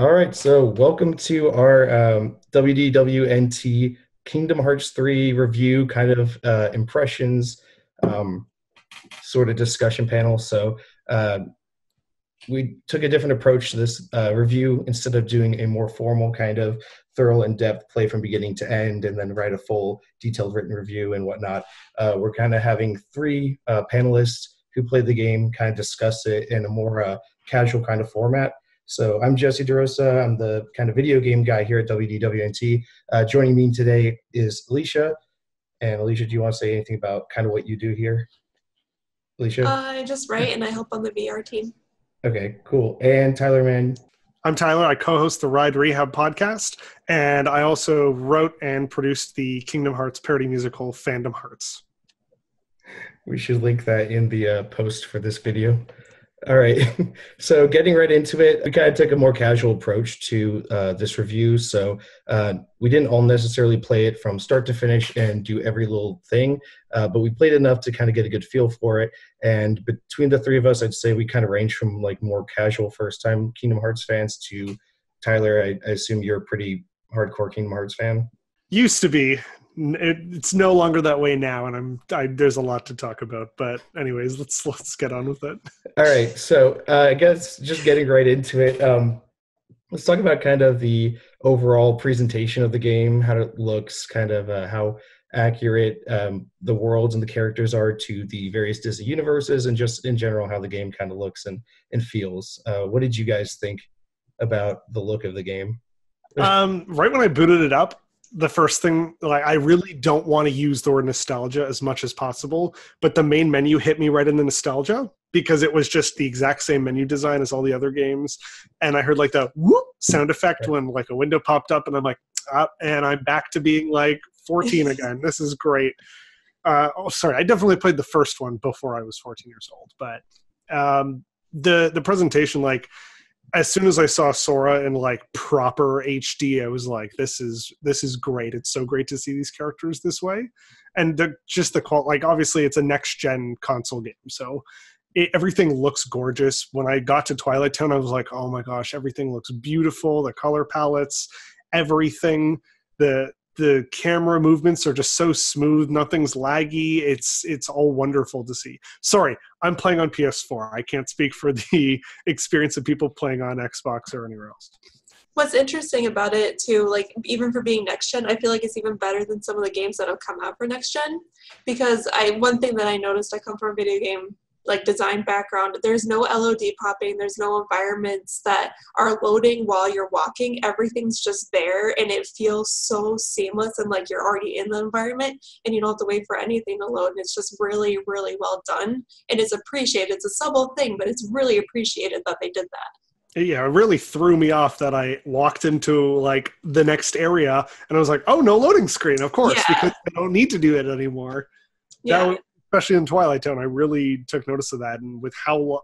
All right, so welcome to our WDWNT Kingdom Hearts 3 review, kind of impressions, um, sort of discussion panel. So uh, we took a different approach to this review. Instead of doing a more formal kind of thorough, in-depth play from beginning to end and then write a full detailed written review and whatnot. We're kind of having three panelists who played the game kind of discuss it in a more casual kind of format. So I'm Jesse DeRosa. I'm the kind of video game guy here at WDWNT. Joining me today is Alicia. And Alicia, do you want to say anything about kind of what you do here? Alicia? I just write and I help on the VR team. Okay, cool. And Tyler, man. I'm Tyler. I co-host the Ride Rehab podcast, and I also wrote and produced the Kingdom Hearts parody musical Fandom Hearts. We should link that in the post for this video. All right, so getting right into it, we kind of took a more casual approach to this review. So we didn't all necessarily play it from start to finish and do every little thing, but we played enough to kind of get a good feel for it. And between the three of us, I'd say we kind of range from like more casual first-time Kingdom Hearts fans to Tyler. I assume you're a pretty hardcore Kingdom Hearts fan. Used to be. It's no longer that way now, and there's a lot to talk about. But anyways, let's get on with it. All right, so I guess just getting right into it, let's talk about kind of the overall presentation of the game, how it looks, kind of how accurate the worlds and the characters are to the various Disney universes, and just in general how the game kind of looks and feels. What did you guys think about the look of the game? Right when I booted it up, the first thing, like, I really don't want to use the word nostalgia as much as possible, but the main menu hit me right in the nostalgia because it was just the exact same menu design as all the other games. And I heard like the whoop sound effect when like a window popped up, and I'm like, and I'm back to being like 14 again. This is great. Sorry, I definitely played the first one before I was 14 years old, but the presentation, like, as soon as I saw Sora in like proper HD, I was like, this is great. It's so great to see these characters this way. And like, obviously it's a next gen console game. So everything looks gorgeous. When I got to Twilight Town, I was like, oh my gosh, everything looks beautiful. The color palettes, everything, the camera movements are just so smooth. Nothing's laggy. It's all wonderful to see. Sorry, I'm playing on PS4. I can't speak for the experience of people playing on Xbox or anywhere else. What's interesting about it too, like even for being next gen, I feel like it's even better than some of the games that have come out for next gen. Because one thing that I noticed, I come from a video game like design background, there's no LOD popping, there's no environments that are loading while you're walking. Everything's just there and it feels so seamless and like you're already in the environment and you don't have to wait for anything to load, and it's just really, really well done, and it's appreciated. It's a subtle thing, but it's really appreciated that they did that. Yeah, it really threw me off that I walked into like the next area and I was like, oh, no loading screen, of course, because I don't need to do it anymore. Yeah. Especially in Twilight Town, I really took notice of that, and with how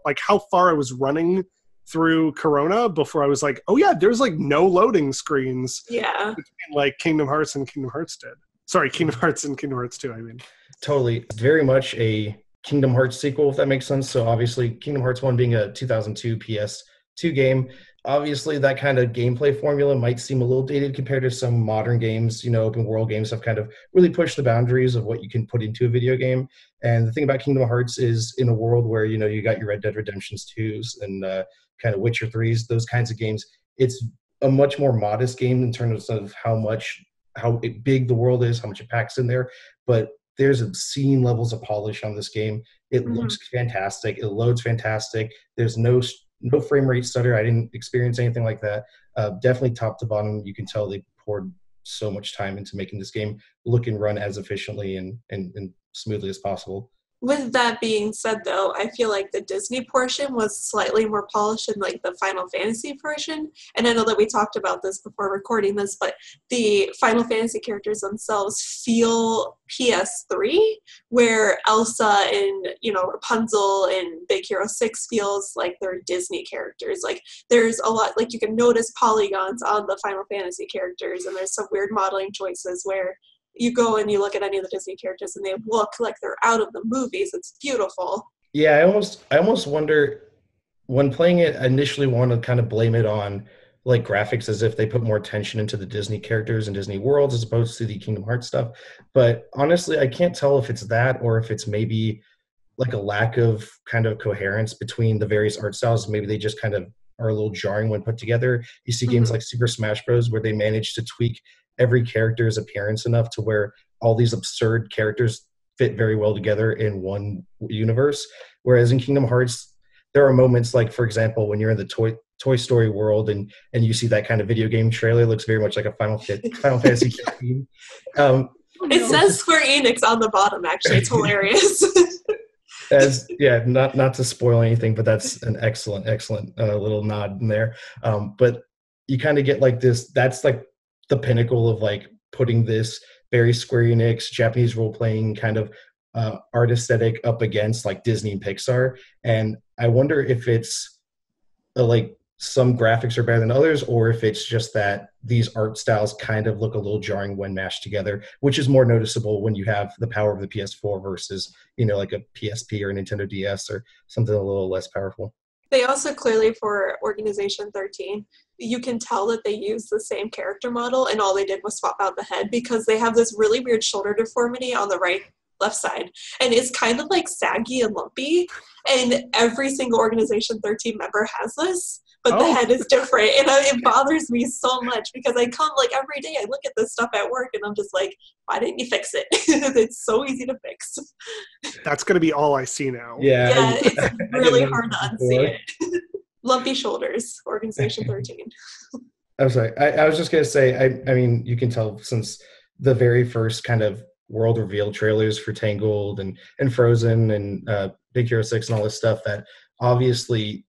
far I was running through Corona before I was like, oh yeah, there's like no loading screens. Yeah. Between like Kingdom Hearts and Kingdom Hearts did. Sorry, Kingdom Hearts and Kingdom Hearts 2, I mean. Totally. Very much a Kingdom Hearts sequel, if that makes sense. So obviously Kingdom Hearts 1 being a 2002 PS2 game, obviously that kind of gameplay formula might seem a little dated compared to some modern games. Open world games have kind of really pushed the boundaries of what you can put into a video game. And the thing about Kingdom Hearts is, in a world where you got your Red Dead Redemptions 2s and kind of Witcher 3s, those kinds of games, it's a much more modest game in terms of how big the world is, how much it packs in there. But there's obscene levels of polish on this game. It looks fantastic. It loads fantastic. There's no frame rate stutter. I didn't experience anything like that. Definitely top to bottom, you can tell they poured so much time into making this game look and run as efficiently and smoothly as possible. With that being said, though, I feel like the Disney portion was slightly more polished than like the Final Fantasy portion. And I know that we talked about this before recording this, but the Final Fantasy characters themselves feel PS3, where Elsa and, Rapunzel and Big Hero 6 feels like they're Disney characters. Like there's a lot, like you can notice polygons on the Final Fantasy characters, and there's some weird modeling choices where you go and you look at any of the Disney characters and they look like they're out of the movies. It's beautiful. Yeah, I almost wonder, when playing it, I initially want to kind of blame it on like graphics as if they put more attention into the Disney characters and Disney worlds as opposed to the Kingdom Hearts stuff. But honestly, I can't tell if it's that or if it's maybe like a lack of kind of coherence between the various art styles. Maybe they just kind of are a little jarring when put together. You see games like Super Smash Bros. Where they manage to tweak every character's appearance enough to where all these absurd characters fit very well together in one universe. Whereas in Kingdom Hearts, there are moments like, for example, when you're in the Toy Story world and you see that kind of video game trailer, it looks very much like a Final Fantasy 15. It says Square Enix on the bottom, actually. It's hilarious. Not to spoil anything, but that's an excellent little nod in there. But you kind of get like this, that's like the pinnacle of like putting this very Square Enix Japanese role-playing kind of art aesthetic up against like Disney and Pixar. And I wonder if it's like some graphics are better than others, or if it's just that these art styles kind of look a little jarring when mashed together, which is more noticeable when you have the power of the PS4 versus, like a PSP or a Nintendo DS or something a little less powerful. They also clearly, for Organization 13, you can tell that they used the same character model and all they did was swap out the head, because they have this really weird shoulder deformity on the left side, and it's kind of like saggy and lumpy, and every single Organization 13 member has this, but the head is different, and it bothers me so much because I come like every day, I look at this stuff at work and I'm just like, why didn't you fix it? It's so easy to fix. That's going to be all I see now. Yeah, it's really hard to unsee it. Lumpy shoulders, Organization 13. I'm sorry. I was just going to say, I mean, you can tell since the very first kind of world reveal trailers for Tangled and Frozen and Big Hero 6 and all this stuff that obviously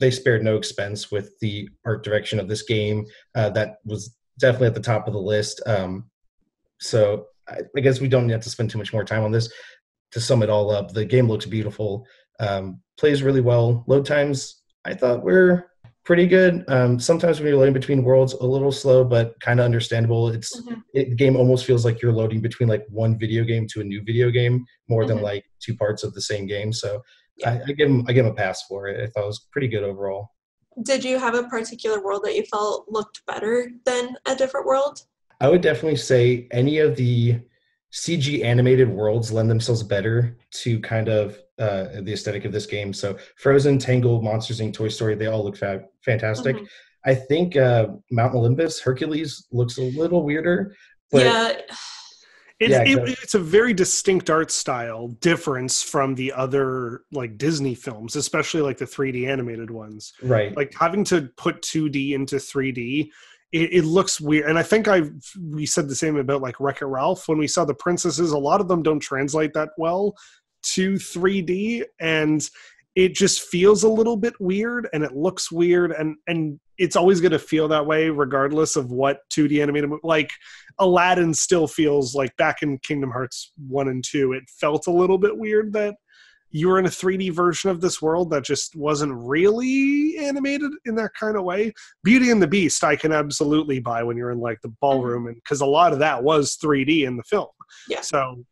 they spared no expense with the art direction of this game. That was definitely at the top of the list. So I guess we don't have to spend too much more time on this. To sum it all up, the game looks beautiful, plays really well. Load times, I thought were pretty good. Sometimes when you're loading between worlds, a little slow, but kind of understandable. The game almost feels like you're loading between like one video game to a new video game more than like two parts of the same game. So I give him a pass for it. I thought it was pretty good overall. Did you have a particular world that you felt looked better than a different world? I would definitely say any of the CG animated worlds lend themselves better to kind of the aesthetic of this game. So Frozen, Tangled, Monsters Inc., Toy Story, they all look fantastic. I think Mount Olympus, Hercules, looks a little weirder. But It's a very distinct art style difference from the other like Disney films, especially like the 3D animated ones. Right. Like having to put 2D into 3D, it looks weird. And I think we said the same about like Wreck-It Ralph. When we saw the princesses, a lot of them don't translate that well to 3D, and it just feels a little bit weird and it looks weird, and it's always going to feel that way regardless of what 2D animated, like Aladdin still feels like back in Kingdom Hearts 1 and 2, it felt a little bit weird that you were in a 3D version of this world that just wasn't really animated in that kind of way. Beauty and the Beast, I can absolutely buy when you're in like the ballroom, and because a lot of that was 3D in the film. Yeah. So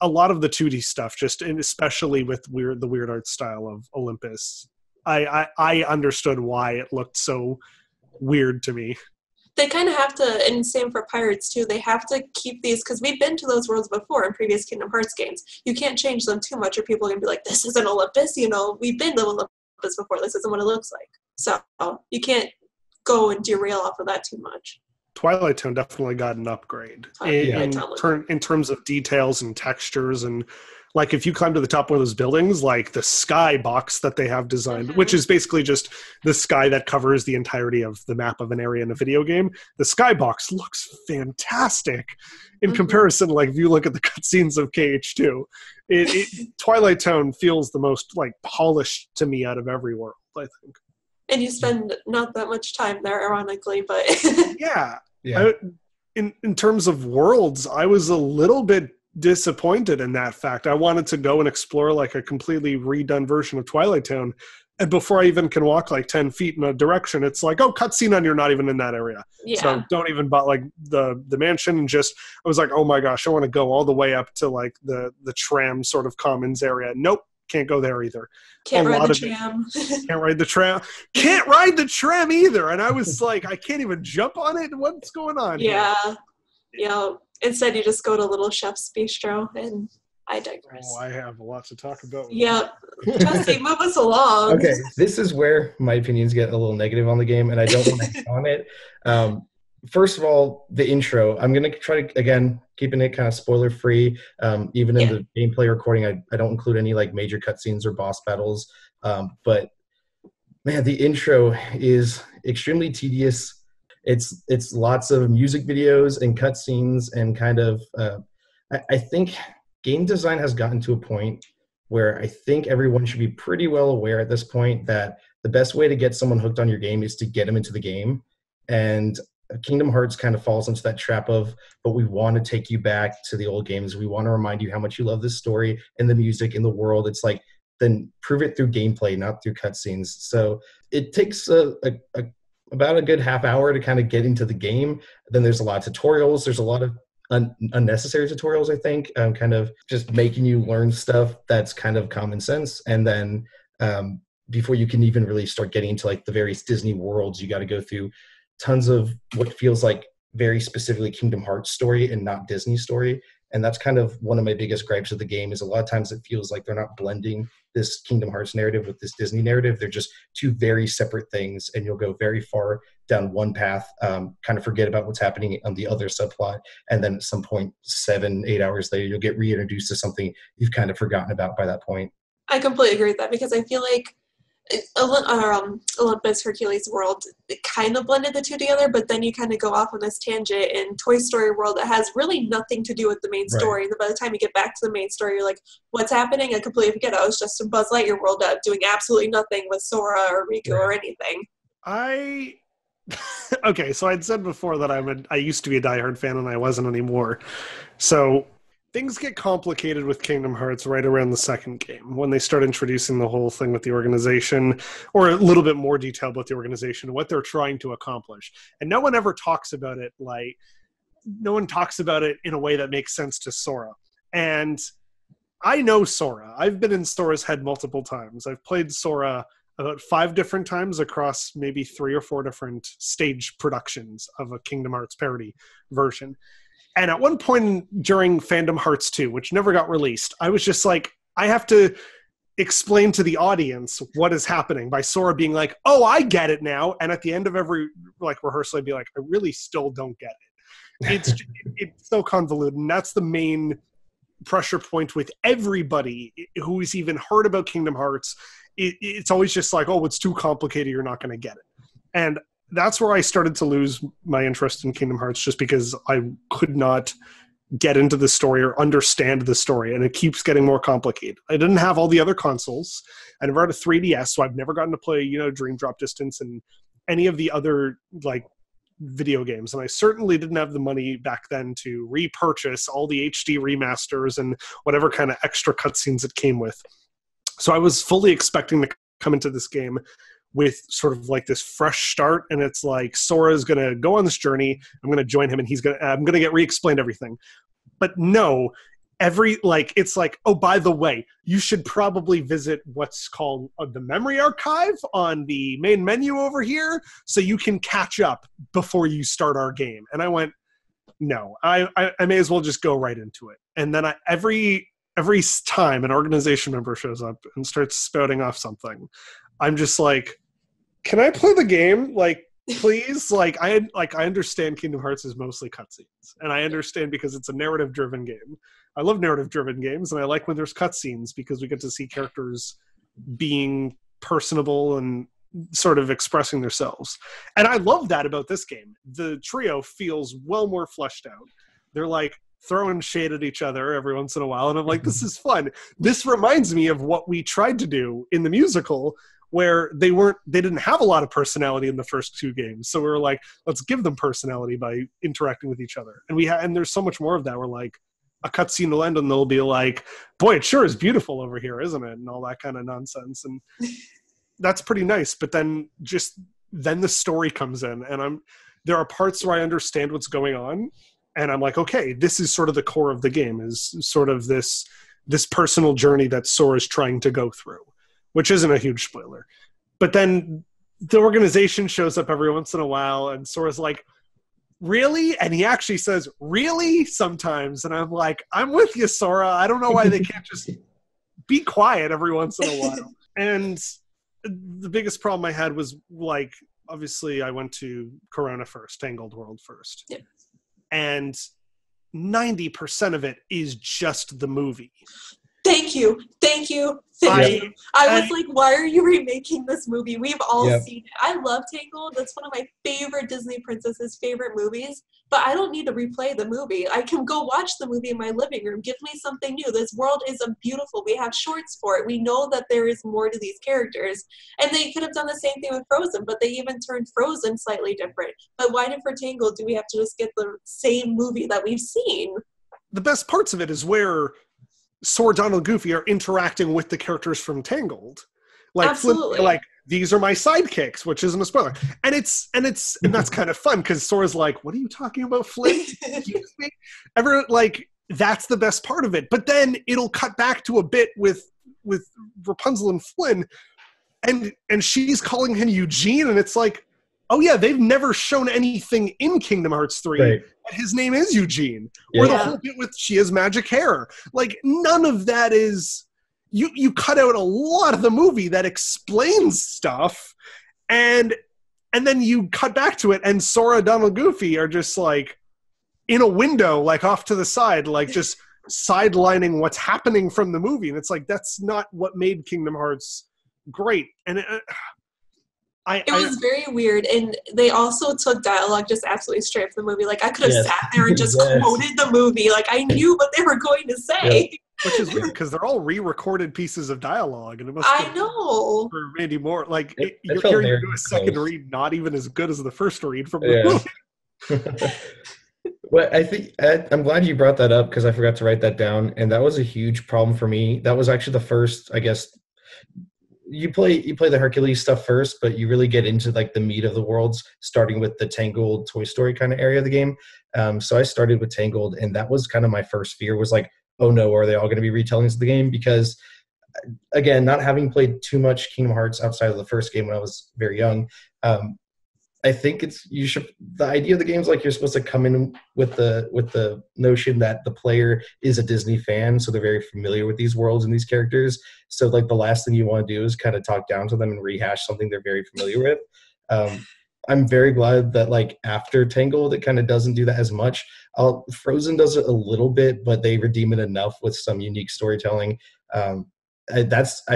a lot of the 2D stuff, just and especially with the weird art style of Olympus, I understood why it looked so weird to me. They kind of have to, and same for Pirates too, they have to keep these, because we've been to those worlds before in previous Kingdom Hearts games. You can't change them too much or people are going to be like, this isn't Olympus, we've been to Olympus before, this isn't what it looks like. So you can't go and derail off of that too much. Twilight Town definitely got an upgrade in terms of details and textures, and like if you climb to the top of one of those buildings, like the sky box that they have designed, which is basically just the sky that covers the entirety of the map of an area in a video game, the sky box looks fantastic in comparison. Like if you look at the cutscenes of KH2, Twilight Town feels the most like polished to me out of every world, I think. And you spend not that much time there, ironically, but yeah. In terms of worlds, I was a little bit disappointed in that fact. I wanted to go and explore like a completely redone version of Twilight Town, and before I even can walk like 10 feet in a direction, it's like, oh, cutscene, and you're not even in that area. Yeah. So don't even buy like the mansion, and just I was like, oh my gosh, I want to go all the way up to like the tram sort of commons area. Nope, Can't go there either. Can't A ride lot the of it. tram. Can't ride the tram. Can't ride the tram either. And I was like, I can't even jump on it. What's going on here? Yeah. Yeah. Instead, you just go to Little Chef's Bistro, and I digress. Oh, I have a lot to talk about. Yeah. Jesse, move us along. Okay, this is where my opinions get a little negative on the game, and I don't want to hate on it. First of all, the intro. I'm going to try to, again, keeping it kind of spoiler-free. Even in the gameplay recording, I don't include any like major cutscenes or boss battles. But man, the intro is extremely tedious. It's lots of music videos and cutscenes and kind of. I think game design has gotten to a point where I think everyone should be pretty well aware at this point that the best way to get someone hooked on your game is to get them into the game. And Kingdom Hearts kind of falls into that trap of, but we want to take you back to the old games. We want to remind you how much you love this story and the music and the world. It's like, then prove it through gameplay, not through cutscenes. So it takes about a good half hour to kind of get into the game. Then there's a lot of tutorials. There's a lot of unnecessary tutorials, I think, kind of just making you learn stuff that's kind of common sense. And then before you can even really start getting into like the various Disney worlds, you got to go through tons of what feels like very specifically Kingdom Hearts story and not Disney story. And that's kind of one of my biggest gripes of the game is a lot of times it feels like they're not blending this Kingdom Hearts narrative with this Disney narrative. They're just two very separate things, and you'll go very far down one path, kind of forget about what's happening on the other subplot, and then at some point, 7-8 hours later, you'll get reintroduced to something you've kind of forgotten about by that point. I completely agree with that because I feel like Olympus Hercules World, it kind of blended the two together, but then you kind of go off on this tangent in Toy Story World that has really nothing to do with the main story. And then by the time you get back to the main story, you're like, what's happening? I completely forget. I was just in Buzz Lightyear World doing absolutely nothing with Sora or Riku or anything. Okay, so I'd said before that I used to be a diehard fan and I wasn't anymore. So things get complicated with Kingdom Hearts right around the second game when they start introducing the whole thing with the organization, or a little bit more detail about the organization and what they're trying to accomplish. And no one ever talks about it in a way that makes sense to Sora. And I know Sora. I've been in Sora's head multiple times. I've played Sora about 5 different times across maybe 3 or 4 different stage productions of a Kingdom Hearts parody version. And at one point during Fandom Hearts 2, which never got released, I was just like, I have to explain to the audience what is happening by Sora being like, oh, I get it now. And at the end of every rehearsal, I'd be like, I really still don't get it. It's so convoluted. And that's the main pressure point with everybody who's even heard about Kingdom Hearts. It's always just like, oh, it's too complicated. You're not going to get it. And that's where I started to lose my interest in Kingdom Hearts, just because I could not get into the story or understand the story, and it keeps getting more complicated. I didn't have all the other consoles. I never had a 3DS, so I've never gotten to play, Dream Drop Distance and any of the other video games. And I certainly didn't have the money back then to repurchase all the HD remasters and whatever kind of extra cutscenes it came with. So I was fully expecting to come into this game with sort of like this fresh start, and it's like Sora's going to go on this journey. I'm going to join him, and I'm going to get re-explained everything. But no, it's like, oh, by the way, you should probably visit what's called the memory archive on the main menu over here, so you can catch up before you start our game. And I went, no, I may as well just go right into it. And then every time an organization member shows up and starts spouting off something, I'm just like, can I play the game? Please? I understand Kingdom Hearts is mostly cutscenes. And I understand because it's a narrative-driven game. I love narrative-driven games, and I like when there's cutscenes because we get to see characters being personable and sort of expressing themselves. And I love that about this game. The trio feels well more fleshed out. They're throwing shade at each other every once in a while, and I'm like, this is fun. This reminds me of what we tried to do in the musical, where they didn't have a lot of personality in the first 2 games. So we were like, let's give them personality by interacting with each other. And there's so much more of that, where a cutscene will end and they'll be like, boy, it sure is beautiful over here, isn't it? And all that kind of nonsense. And that's pretty nice. But then the story comes in, and there are parts where I understand what's going on. And I'm like, okay, this is sort of the core of the game, is sort of this this personal journey that Sora's trying to go through, which isn't a huge spoiler. But then the organization shows up every once in a while, and Sora's like, really? And he actually says, really? Sometimes. And I'm like, I'm with you, Sora. I don't know why they can't just be quiet every once in a while. And the biggest problem I had was, like, obviously I went to Corona first, Tangled World first. Yeah. And 90% of it is just the movie. Thank you. I was like, why are you remaking this movie? We've all seen it. I love Tangled. That's one of my favorite Disney princesses' favorite movies. But I don't need to replay the movie. I can go watch the movie in my living room. Give me something new. This world is beautiful. We have shorts for it. We know that there is more to these characters. And they could have done the same thing with Frozen, but they even turned Frozen slightly different. But why for Tangled do we have to just get the same movie that we've seen? The best parts of it is where Sora, Donald, and Goofy are interacting with the characters from Tangled. Like, absolutely. Flynn, like, these are my sidekicks, which isn't a spoiler. And that's kind of fun, because Sora's like, what are you talking about, Flynn? Excuse me? Like, that's the best part of it. But then it'll cut back to a bit with Rapunzel and Flynn, and she's calling him Eugene, and it's like, oh yeah, they've never shown anything in Kingdom Hearts 3 that his name is Eugene. Yeah. Or the whole bit with she has magic hair. Like, none of that is... You cut out a lot of the movie that explains stuff, and then you cut back to it, and Sora, Donald, Goofy are just, like, in a window, like, off to the side, like, just sidelining what's happening from the movie. And it's like, that's not what made Kingdom Hearts great. And it was very weird, and they also took dialogue just absolutely straight from the movie. Like, I could have sat there and just quoted the movie. Like, I knew what they were going to say. Yeah. Which is weird, because they're all re-recorded pieces of dialogue, and it must I know. For Randy Moore. Like, you're hearing you do a second read, not even as good as the first read from the movie. Well, I think I'm glad you brought that up, because I forgot to write that down, and that was a huge problem for me. That was actually the first, I guess. You play the Hercules stuff first, but you really get into, like, the meat of the worlds, starting with the Tangled Toy Story kind of area of the game. So I started with Tangled, and that was kind of my first fear, was like, oh no, are they all going to be retellings of the game? Because, again, not having played too much Kingdom Hearts outside of the first game when I was very young, I think the idea of the game is, like, you're supposed to come in with the notion that the player is a Disney fan, so they're very familiar with these worlds and these characters. So, like, the last thing you want to do is kind of talk down to them and rehash something they're very familiar with. I'm very glad that, like, after Tangled, it kind of doesn't do that as much. Frozen does it a little bit, but they redeem it enough with some unique storytelling. I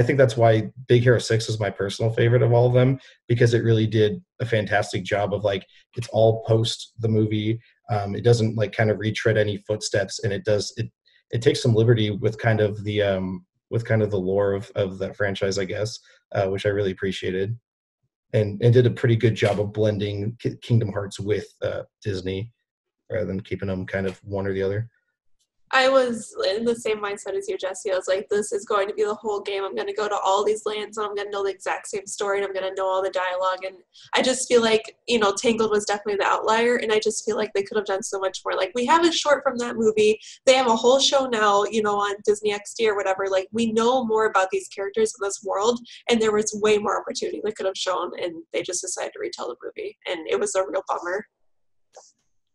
think that's why Big Hero 6 is my personal favorite of all of them, because it really did a fantastic job of, like, it's all post the movie. It doesn't, like, kind of retread any footsteps, and it takes some liberty with kind of the lore of that franchise, I guess, which I really appreciated. And did a pretty good job of blending Kingdom Hearts with Disney, rather than keeping them kind of one or the other. I was in the same mindset as you, Jesse. I was like, this is going to be the whole game. I'm going to go to all these lands, and I'm going to know the exact same story, and I'm going to know all the dialogue. And I just feel like, Tangled was definitely the outlier, and I just feel like they could have done so much more. Like, we have a short from that movie. They have a whole show now, on Disney XD or whatever. Like, we know more about these characters in this world, and there was way more opportunity they could have shown, and they just decided to retell the movie. And it was a real bummer.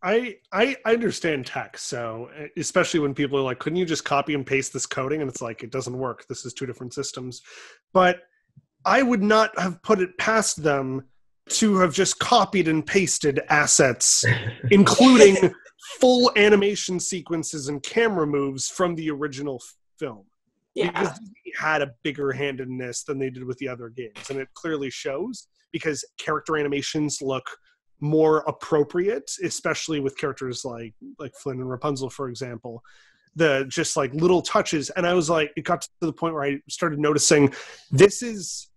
I understand tech, so especially when people are like, couldn't you just copy and paste this coding? And it's like, it doesn't work. This is two different systems. But I would not have put it past them to have just copied and pasted assets, including full animation sequences and camera moves from the original film. Yeah. Because Disney had a bigger hand in this than they did with the other games. And it clearly shows, because character animations look more appropriate, especially with characters like Flynn and Rapunzel, for example. The just, like, little touches, and I was like, it got to the point where I started noticing this is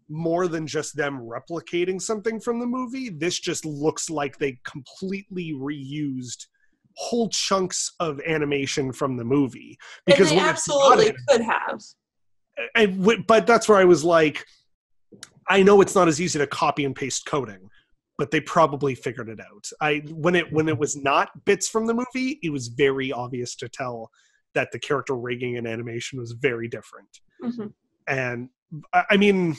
more than just them replicating something from the movie. This just looks like they completely reused whole chunks of animation from the movie, because and they absolutely could have. But that's where I was like, I know it's not as easy to copy and paste coding, but they probably figured it out. When it was not bits from the movie, it was very obvious to tell that the character rigging and animation was very different. Mm-hmm. And I mean,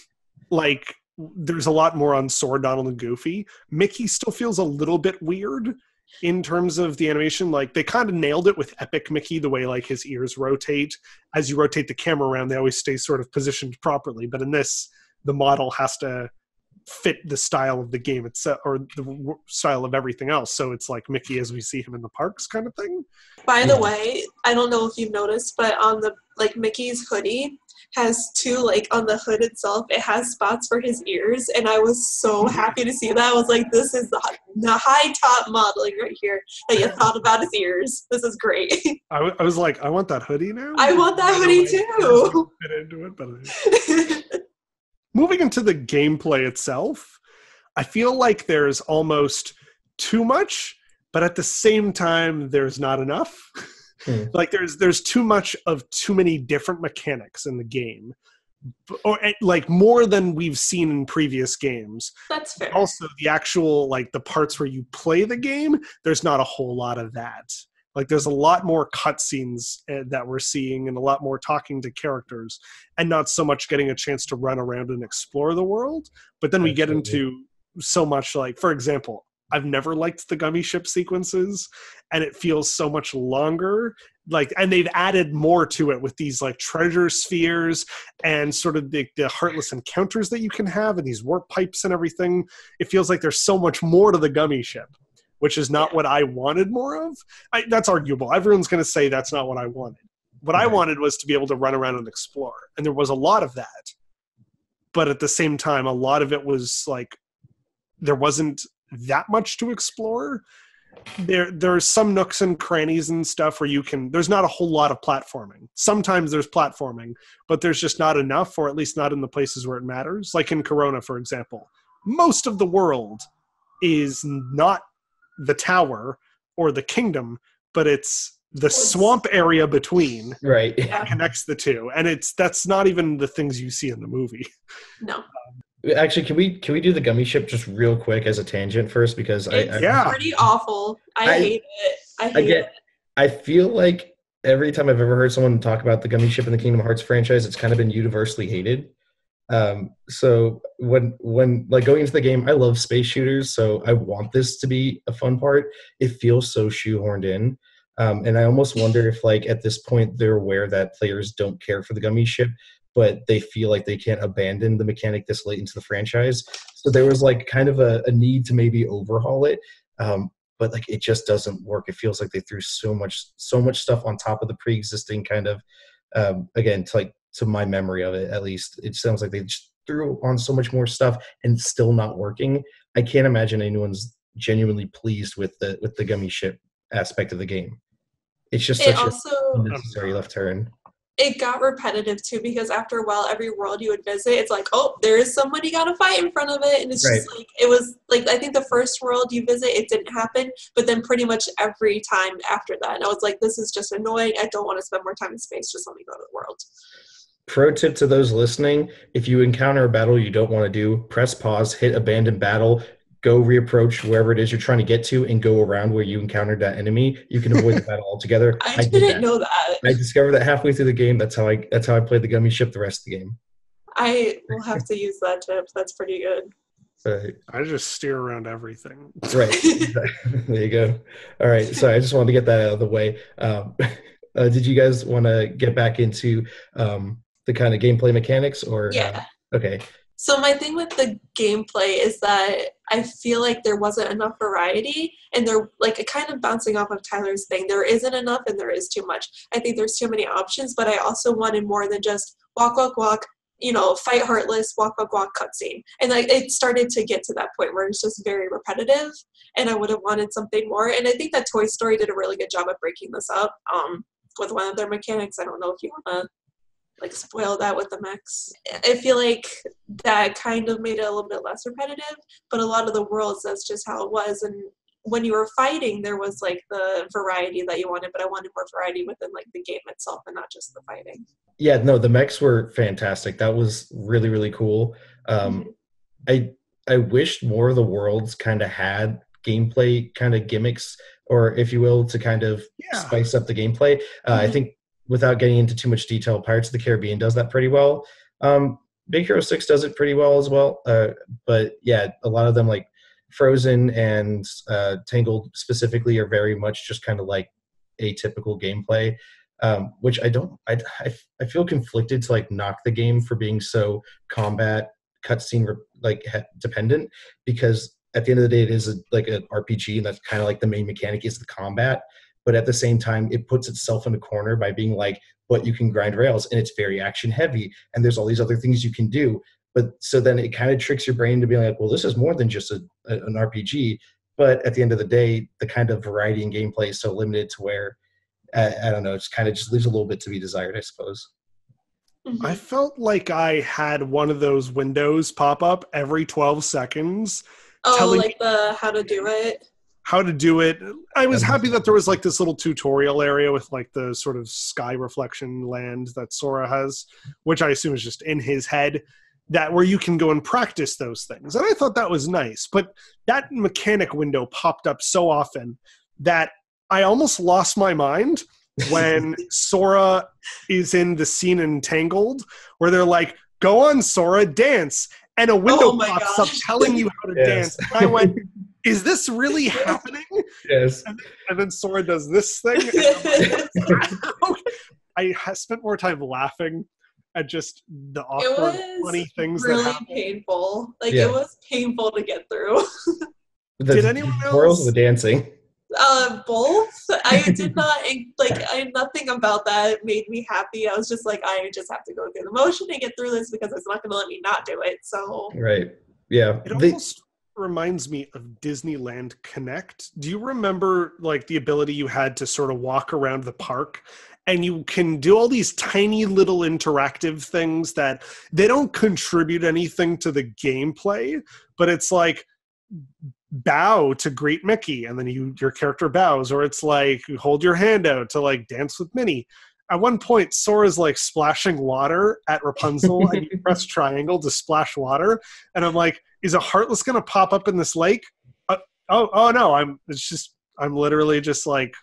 like, there's a lot more on Sora, Donald, and Goofy. Mickey still feels a little bit weird in terms of the animation. Like, they kind of nailed it with Epic Mickey, the way like his ears rotate. As you rotate the camera around, they always stay sort of positioned properly. But in this, the model has to fit the style of the game itself, or the style of everything else. So it's like Mickey as we see him in the parks kind of thing. By the way, I don't know if you've noticed, but on the like Mickey's hoodie has two, like on the hood itself, it has spots for his ears, and I was so happy to see that. I was like, this is the high top modeling right here that you thought about his ears. This is great. I was like, I want that hoodie now. I want that hoodie too. Fit into it, but moving into the gameplay itself, I feel like there's almost too much, but at the same time, there's not enough. Like there's too much of too many different mechanics in the game, or like more than we've seen in previous games. That's fair. Also, the actual like the parts where you play the game, there's not a whole lot of that. Like there's a lot more cutscenes that we're seeing, and a lot more talking to characters, and not so much getting a chance to run around and explore the world. But then we get into so much, like, for example, I've never liked the Gummi ship sequences, and it feels so much longer. Like, and they've added more to it with these like treasure spheres and sort of the heartless encounters that you can have, and these warp pipes and everything. It feels like there's so much more to the Gummi ship, which is not what I wanted more of. That's arguable. Everyone's going to say that's not what I wanted. What I wanted was to be able to run around and explore, and there was a lot of that. But at the same time, a lot of it was like there wasn't that much to explore. There's some nooks and crannies and stuff where you can, there's not a whole lot of platforming. Sometimes there's platforming, but there's just not enough, or at least not in the places where it matters. Like in Corona, for example, most of the world is not the tower or the kingdom, but it's the swamp area between, right? That connects the two, and that's not even the things you see in the movie. No. Actually, can we do the Gummi ship just real quick as a tangent first? Because it's pretty awful. I hate it. I hate it. I feel like every time I've ever heard someone talk about the Gummi ship in the Kingdom Hearts franchise, it's kind of been universally hated. So when like going into the game, I love space shooters, so I want this to be a fun part. It feels so shoehorned in. And I almost wonder if, like, at this point they're aware that players don't care for the Gummi ship, but they feel like they can't abandon the mechanic this late into the franchise. So there was like kind of a need to maybe overhaul it. But like it just doesn't work. It feels like they threw so much stuff on top of the pre-existing kind of, again, to my memory of it, at least, it sounds like they just threw on so much more stuff and still not working. I can't imagine anyone's genuinely pleased with the Gummi ship aspect of the game. It's just such a unnecessary left turn. It got repetitive too, because after a while, every world you would visit, it's like, oh, there is somebody got to fight in front of it, and it's just like, it was like, I think the first world you visit, it didn't happen, but then pretty much every time after that, and I was like, this is just annoying. I don't want to spend more time in space. Just let me go to the world. Pro tip to those listening: if you encounter a battle you don't want to do, press pause, hit abandon battle, go reapproach wherever it is you're trying to get to, and go around where you encountered that enemy. You can avoid the battle altogether. I didn't know that. I discovered that halfway through the game. That's how I played the Gummi ship the rest of the game. I will have to use that tip. That's pretty good. Right. I just steer around everything. Right. There you go. All right. So I just wanted to get that out of the way. Did you guys want to get back into the kind of gameplay mechanics, or? Yeah. Okay. So my thing with the gameplay is that I feel like there wasn't enough variety, and they're like kind of bouncing off of Tyler's thing. There isn't enough and there is too much. I think there's too many options, but I also wanted more than just walk, walk, walk, fight Heartless, walk, walk, walk, cutscene. And like it started to get to that point where it's just very repetitive, and I would have wanted something more. And I think that Toy Story did a really good job of breaking this up with one of their mechanics. I don't know if you want to like spoil that with the mechs. I feel like that kind of made it a little bit less repetitive, but a lot of the worlds, that's just how it was. And when you were fighting, there was like the variety that you wanted, but I wanted more variety within like the game itself and not just the fighting. Yeah, no, the mechs were fantastic. That was really, really cool. I wished more of the worlds kind of had gameplay kind of gimmicks, or if you will, to kind of spice up the gameplay. I think without getting into too much detail, Pirates of the Caribbean does that pretty well. Big Hero 6 does it pretty well as well. But yeah, a lot of them like Frozen and Tangled specifically are very much just kind of like atypical gameplay, which I feel conflicted to like knock the game for being so combat cutscene dependent, because at the end of the day, it is like an RPG, and that's kind of like the main mechanic is the combat. But at the same time, it puts itself in a corner by being like, but you can grind rails, and it's very action heavy, and there's all these other things you can do. But so then it kind of tricks your brain to be like, well, this is more than just an RPG. But at the end of the day, the kind of variety in gameplay is so limited to where, I don't know, it's kind of just leaves a little bit to be desired, I suppose. Mm-hmm. I felt like I had one of those windows pop up every 12 seconds. Oh, like the how to do it? How to do it. I was happy that there was like this little tutorial area with like the sort of sky reflection land that Sora has, which I assume is just in his head, that where you can go and practice those things. And I thought that was nice. But that mechanic window popped up so often that I almost lost my mind when Sora is in the scene in Tangled, where they're like, go on, Sora, dance. And a window pops up telling you how to dance. And I went, is this really happening? Yes. And then Sora does this thing. And I spent more time laughing at just the awkward, funny things really that happen. Painful. Like, it was painful to get through. Did anyone else? The dancing. Both. I did not nothing about that made me happy. I was just like, I just have to go through the motion and get through this because it's not going to let me not do it. So right, yeah. It almost reminds me of Disneyland Connect. Do you remember like the ability you had to sort of walk around the park? And you can do all these tiny little interactive things that they don't contribute anything to the gameplay, but it's like bow to greet Mickey, and then your character bows, or it's like hold your hand out to like dance with Minnie. At one point, Sora's like splashing water at Rapunzel, and you press triangle to splash water, and I'm like, is a Heartless gonna pop up in this lake? Oh no, I'm literally just like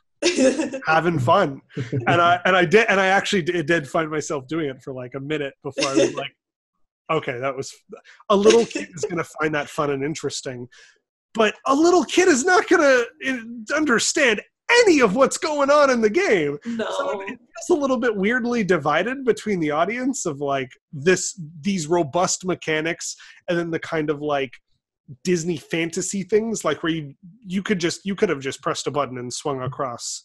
having fun, and I did find myself doing it for like a minute before I was like, okay, that was a little kid is gonna find that fun and interesting. But a little kid is not going to understand any of what's going on in the game. No. So it feels a little bit weirdly divided between the audience of like these robust mechanics and then the kind of like Disney fantasy things, like where you could have just pressed a button and swung across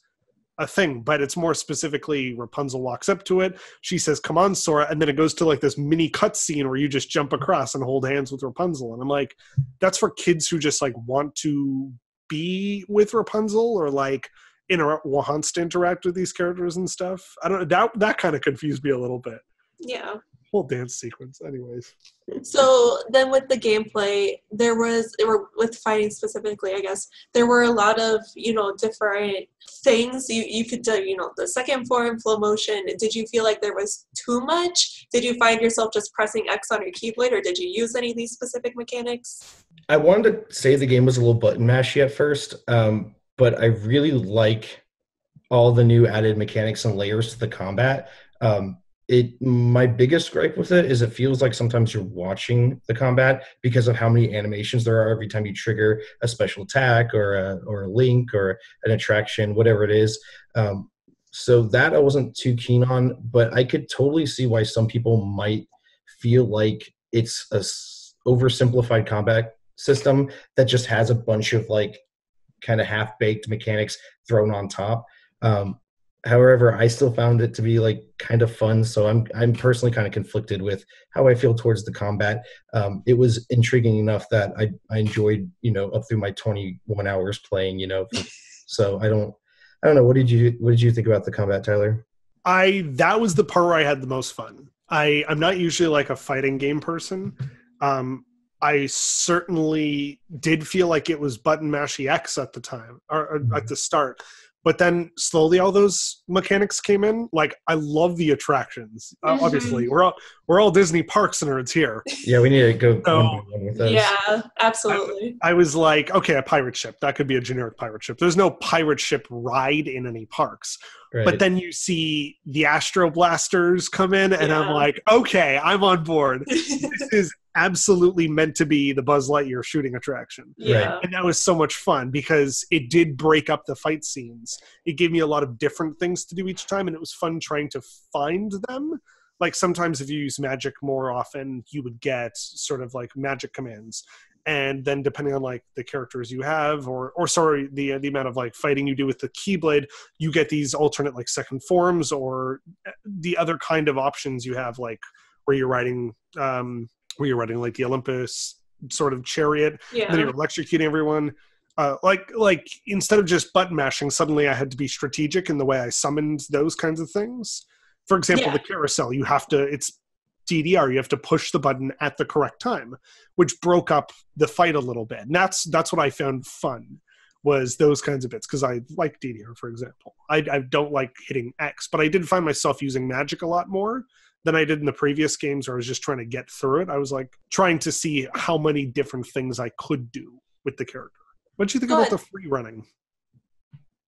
a thing, but it's more specifically Rapunzel walks up to it. She says, come on, Sora. And then it goes to like this mini cutscene where you just jump across and hold hands with Rapunzel. And I'm like, that's for kids who just like want to be with Rapunzel or like wants to interact with these characters and stuff. I don't know. That kind of confused me a little bit. Yeah. Whole dance sequence anyways. So then with the gameplay, with fighting specifically, I guess, there were a lot of, different things you could do, the second form, flow motion. Did you feel like there was too much? Did you find yourself just pressing X on your keyblade, or did you use any of these specific mechanics? I wanted to say the game was a little button mashy at first, but I really like all the new added mechanics and layers to the combat. My biggest gripe with it is it feels like sometimes you're watching the combat because of how many animations there are every time you trigger a special attack or a link or an attraction, whatever it is. So that I wasn't too keen on, but I could totally see why some people might feel like it's a oversimplified combat system that just has a bunch of like kind of half-baked mechanics thrown on top. However, I still found it to be like kind of fun, so I'm personally kind of conflicted with how I feel towards the combat. It was intriguing enough that I enjoyed, up through my 21 hours playing, So I don't know. What did you think about the combat, Tyler? That was the part where I had the most fun. I'm not usually like a fighting game person. I certainly did feel like it was button mashy X at the time or at the start. But then slowly all those mechanics came in. Like, I love the attractions. Obviously, we're all Disney parks nerds here. Yeah, we need to go So, one by one with those. Yeah, absolutely. I was like, okay, a pirate ship. That could be a generic pirate ship. There's no pirate ship ride in any parks. Right. But then you see the Astro Blasters come in, and I'm Yeah. like, okay, I'm on board. This is absolutely meant to be the Buzz Lightyear shooting attraction. Yeah. And that was so much fun because it did break up the fight scenes. It gave me a lot of different things to do each time, and it was fun trying to find them. Like, sometimes if you use magic more often, you would get sort of like magic commands. And then depending on like the characters you have, or sorry, the amount of like fighting you do with the Keyblade, you get these alternate like second forms, or the other kind of options you have, like where you're riding like the Olympus sort of chariot, Yeah. and then you're electrocuting everyone. Like instead of just button mashing, suddenly I had to be strategic in the way I summoned those kinds of things. For example, Yeah. the carousel, it's DDR, you have to push the button at the correct time, which broke up the fight a little bit. And that's what I found fun, was those kinds of bits, because I like DDR, for example. I don't like hitting X, but I did find myself using magic a lot more than I did in the previous games where I was just trying to get through it. I was like trying to see how many different things I could do with the character. What do you think about the free running?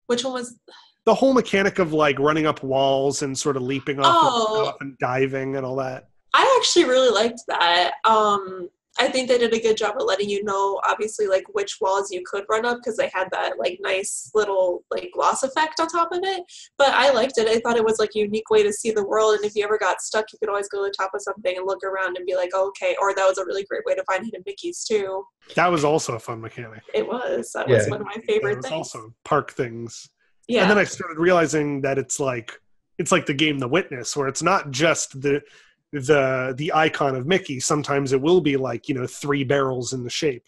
Which one was? The whole mechanic of like running up walls and sort of leaping off and diving and all that. I actually really liked that. I think they did a good job of letting you know, obviously, like which walls you could run up, because they had that like nice little like gloss effect on top of it. But I liked it. I thought it was like a unique way to see the world. And if you ever got stuck, you could always go to the top of something and look around and be like, oh, okay. Or that was a really great way to find hidden Mickeys too. That was also a fun mechanic. It was. That was one of my favorite was things. Also park things. Yeah. And then I started realizing that it's like the game The Witness, where it's not just the icon of Mickey. Sometimes it will be like, 3 barrels in the shape.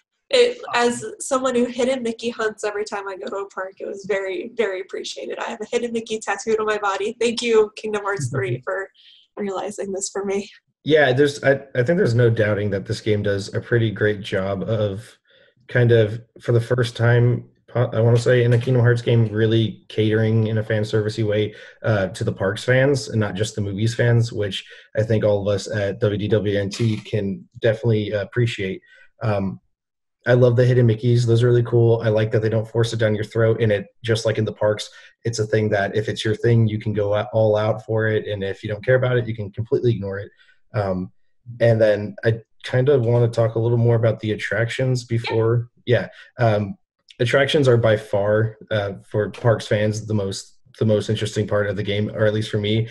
As someone who hidden Mickey hunts every time I go to a park, it was very, very appreciated. I have a hidden Mickey tattooed on my body. Thank you, Kingdom Hearts 3, for realizing this for me. Yeah, I think there's no doubting that this game does a pretty great job of kind of, for the first time, I want to say, in a Kingdom Hearts game, really catering in a fan servicey way to the parks fans and not just the movies fans, which I think all of us at WDWNT can definitely appreciate. I love the hidden Mickeys. Those are really cool. I like that they don't force it down your throat. And it, just like in the parks, it's a thing that if it's your thing, you can go all out for it. And if you don't care about it, you can completely ignore it. And then I kind of want to talk a little more about the attractions before. Yeah. Attractions are by far, for parks fans, the most interesting part of the game, or at least for me,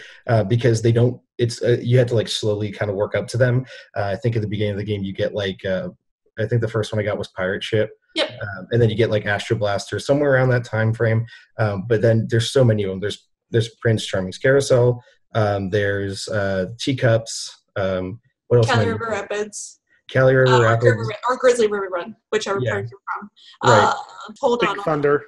because they don't. It's you have to like slowly kind of work up to them. I think at the beginning of the game you get like I think the first one I got was Pirate Ship. Yep. And then you get like Astro Blaster somewhere around that time frame. But then there's so many of them. There's Prince Charming's Carousel. There's Teacups. What else? Cali River Rapids. Cali River Rapids. Or Grizzly River Run, whichever part you're from. Right. Hold Big on. Thunder.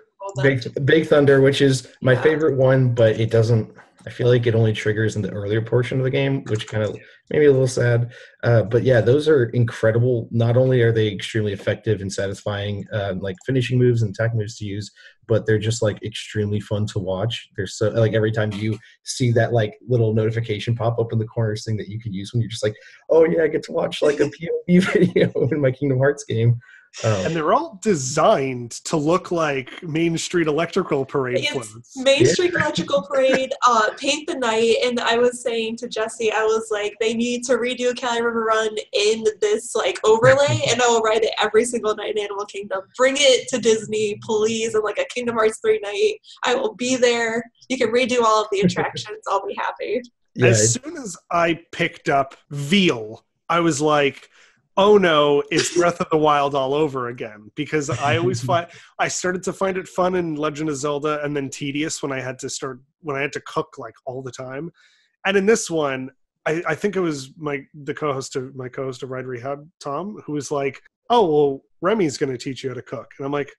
Big Thunder, which is my favorite one, but it doesn't. I feel like it only triggers in the earlier portion of the game, which kind of maybe a little sad. But yeah, those are incredible. Not only are they extremely effective and satisfying, like finishing moves and attack moves to use, but they're just like extremely fun to watch. They're so like every time you see that like little notification pop up in the corners thing that you can use when you're just like, oh yeah, I get to watch like a POV video in my Kingdom Hearts game. And they're all designed to look like Main Street Electrical Parade clothes. Main Street Electrical Parade, Paint the Night, and I was saying to Jesse, I was like, they need to redo Cali River Run in this like overlay, and I will ride it every single night in Animal Kingdom. Bring it to Disney, please, and like a Kingdom Hearts 3 night. I will be there. You can redo all of the attractions. I'll be happy. Yeah, as soon as I picked up Veal, I was like, oh no, it's Breath of the Wild all over again, because I always I started to find it fun in Legend of Zelda, and then tedious when I had to cook like all the time. And in this one, I think it was my co-host of Ride Rehab, Tom, who was like, oh well, Remy's going to teach you how to cook, and I'm like,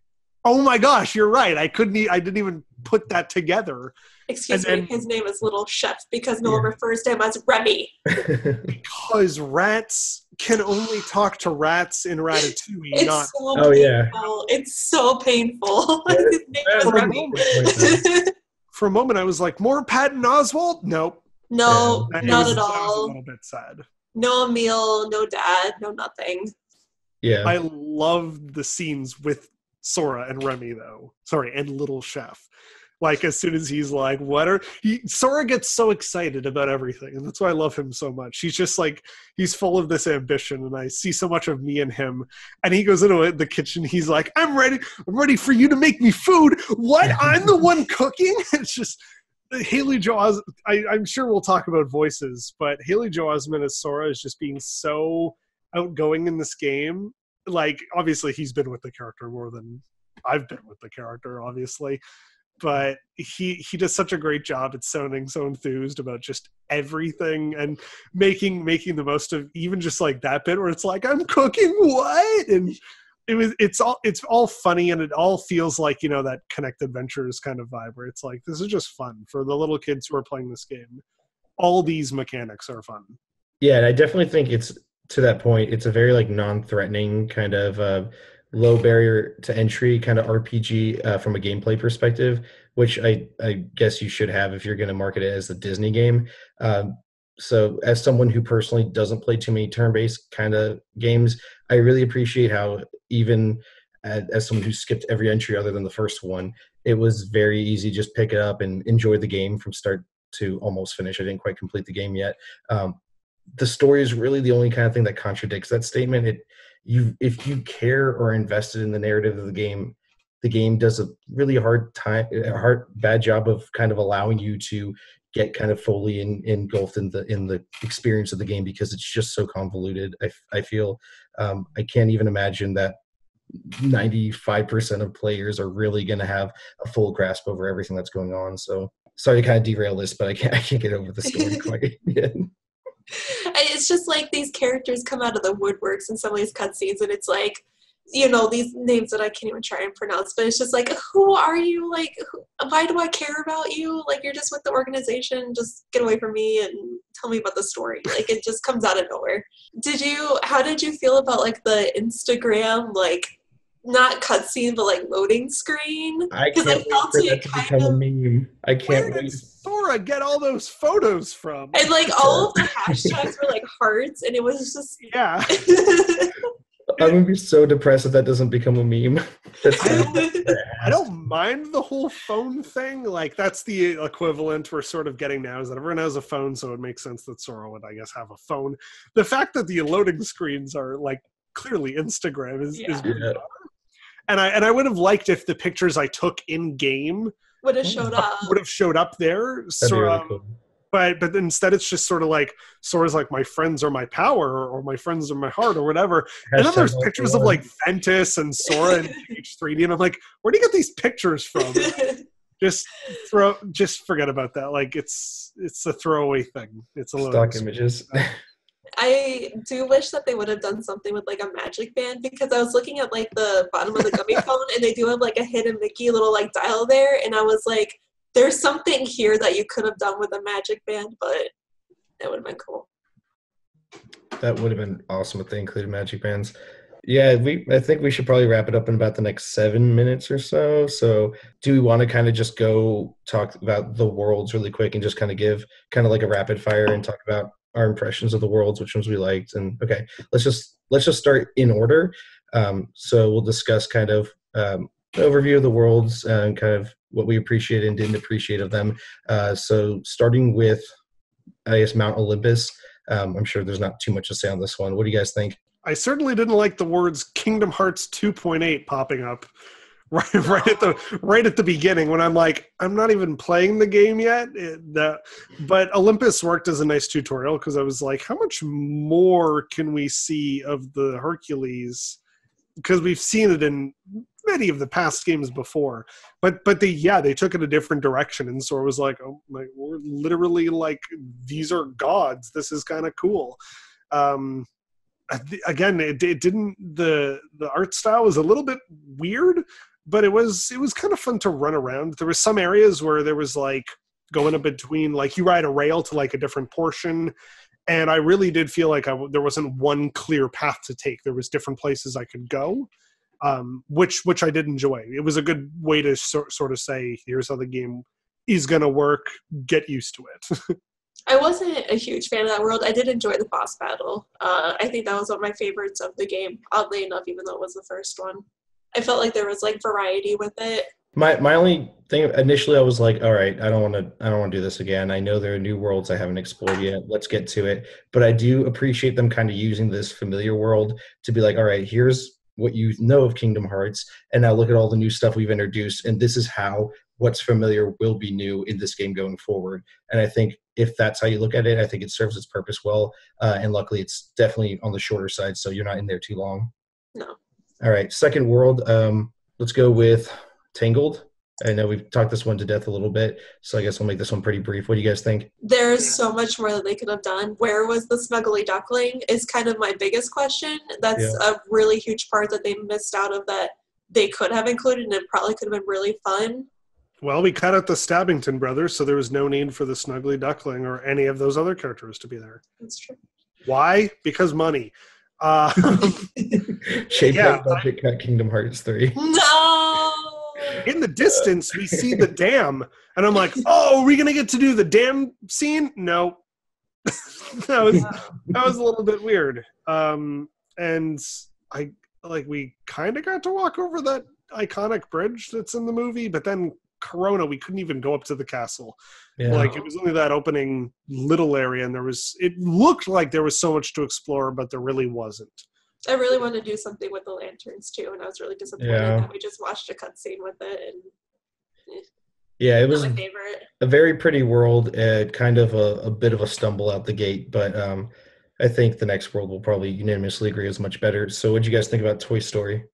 oh my gosh, you're right. I didn't even put that together. Excuse me, his name is Little Chef because no one refers to him as Remy. Because rats can only talk to rats in Ratatouille. It's so Oh, yeah. painful. It's so painful. His name was For a Remy. moment. For a moment, I was like, more Patton Oswalt? Nope. No, Yeah. not at I was a all. little bit sad. No Emil, no Dad, no nothing. Yeah. I loved the scenes with Sora and Remy, though. Sorry, and Little Chef. Like, as soon as he's like, Sora gets so excited about everything, and that's why I love him so much. He's just like, he's full of this ambition, and I see so much of me and him. And he goes into the kitchen, he's like, I'm ready for you to make me food. What? I'm the one cooking? It's just, Haley Joel I'm sure we'll talk about voices, but Haley Joel Osment as Sora is just being so outgoing in this game. Like, obviously he's been with the character more than I've been with the character, obviously, but he does such a great job at sounding so enthused about just everything and making the most of even just like that bit where it's like, I'm cooking what? And it's all funny, and it all feels like, you know, that Connect Adventures kind of vibe where it's like, this is just fun for the little kids who are playing this game. All these mechanics are fun. Yeah, and I definitely think it's, to that point, it's a very like non-threatening kind of low barrier to entry kind of RPG from a gameplay perspective, which I guess you should have if you're going to market it as a Disney game. So as someone who personally doesn't play too many turn-based kind of games, I really appreciate how even as someone who skipped every entry other than the first one, it was very easy. Just pick it up and enjoy the game from start to almost finish. I didn't quite complete the game yet. The story is really the only kind of thing that contradicts that statement. If you care or invested in the narrative of the game does a really bad job of kind of allowing you to get kind of fully engulfed in the experience of the game, because it's just so convoluted. I feel I can't even imagine that 95% of players are really going to have a full grasp over everything that's going on. So sorry to kind of derail this, but I can't get over the story quite yet. It's just like these characters come out of the woodworks in some of these cutscenes, and it's like, you know, these names that I can't even try and pronounce, but it's just like, who are you? Like, why do I care about you? Like, you're just with the organization. Just get away from me and tell me about the story. Like, it just comes out of nowhere. How did you feel about like the Instagram, like, not cutscene, but like loading screen? I can't wait for that to become a meme. I can't Where wait. did Sora get all those photos from? And like all of the hashtags were like hearts, and it was just Yeah. I'm gonna be so depressed if that doesn't become a meme. I don't mind the whole phone thing. Like, that's the equivalent we're sort of getting now, is that everyone has a phone, so it makes sense that Sora would, I guess, have a phone. The fact that the loading screens are like clearly Instagram is Yeah. and I would have liked if the pictures I took in game would have showed up there. That'd be So, really cool. but instead it's just sort of like Sora's like, my friends are my power, or my friends are my heart, or whatever. And then there's pictures of like Ventus and Sora and H3D, and I'm like, where do you get these pictures from? just forget about that. Like, it's a throwaway thing. It's a Stock images. I do wish that they would have done something with like a magic band, because I was looking at like the bottom of the Gummi phone, and they do have like a hidden Mickey little like dial there, and I was like, there's something here that you could have done with a magic band, but that would have been cool. That would have been awesome if they included magic bands. Yeah, I think we should probably wrap it up in about the next 7 minutes or so. So do we want to kind of just go talk about the worlds really quick and just kind of give kind of like a rapid fire and talk about our impressions of the worlds, which ones we liked? And okay, let's just start in order. So we'll discuss kind of an overview of the worlds and kind of what we appreciated and didn't appreciate of them. So starting with, I guess, Mount Olympus. I'm sure there's not too much to say on this one. What do you guys think? I certainly didn't like the words Kingdom Hearts 2.8 popping up right at the beginning, when I'm like, I'm not even playing the game yet. But Olympus worked as a nice tutorial, because I was like, how much more can we see of the Hercules? Because we've seen it in many of the past games before, but they took it a different direction, and Sora was like, oh my, we're literally like, these are gods. This is kind of cool. Again, it didn't, the art style was a little bit weird, but it was kind of fun to run around. There was some areas where there was like going in between, like you ride a rail to like a different portion, And I really did feel like there wasn't one clear path to take. There was different places I could go, which I did enjoy. It was a good way to sort of say, here's how the game is going to work. Get used to it. I wasn't a huge fan of that world. I did enjoy the boss battle. I think that was one of my favorites of the game, oddly enough, even though it was the first one. I felt like there was like variety with it. My only thing initially, I was like, all right, I don't want to do this again. I know there are new worlds I haven't explored yet. Let's get to it. But I do appreciate them kind of using this familiar world to be like, all right, here's what you know of Kingdom Hearts, and now look at all the new stuff we've introduced, and this is how what's familiar will be new in this game going forward. And I think if that's how you look at it, I think it serves its purpose well. And luckily, it's definitely on the shorter side, so you're not in there too long. No. All right, second world. Let's go with Tangled. I know we've talked this one to death a little bit, so I guess I'll make this one pretty brief. What do you guys think? There's so much more that they could have done. Where was the smuggly duckling is kind of my biggest question. That's a really huge part that they missed out of that they could have included, and it probably could have been really fun. Well, we cut out the Stabbington brothers, so there was no need for the Snuggly Duckling or any of those other characters to be there. That's true. Why? Because money. Budget cut Kingdom Hearts 3. No! In the distance, we see the dam, and I'm like, oh, are we going to get to do the dam scene? No. that was a little bit weird. And we kind of got to walk over that iconic bridge that's in the movie, but then Corona, we couldn't even go up to the castle. It was only that opening little area, and it looked like there was so much to explore, but there really wasn't. I really wanted to do something with the lanterns too, and I was really disappointed that we just watched a cutscene with it. And it was my favorite. A very pretty world, kind of a bit of a stumble out the gate, but I think the next world will probably unanimously agree is much better. So what do you guys think about Toy Story?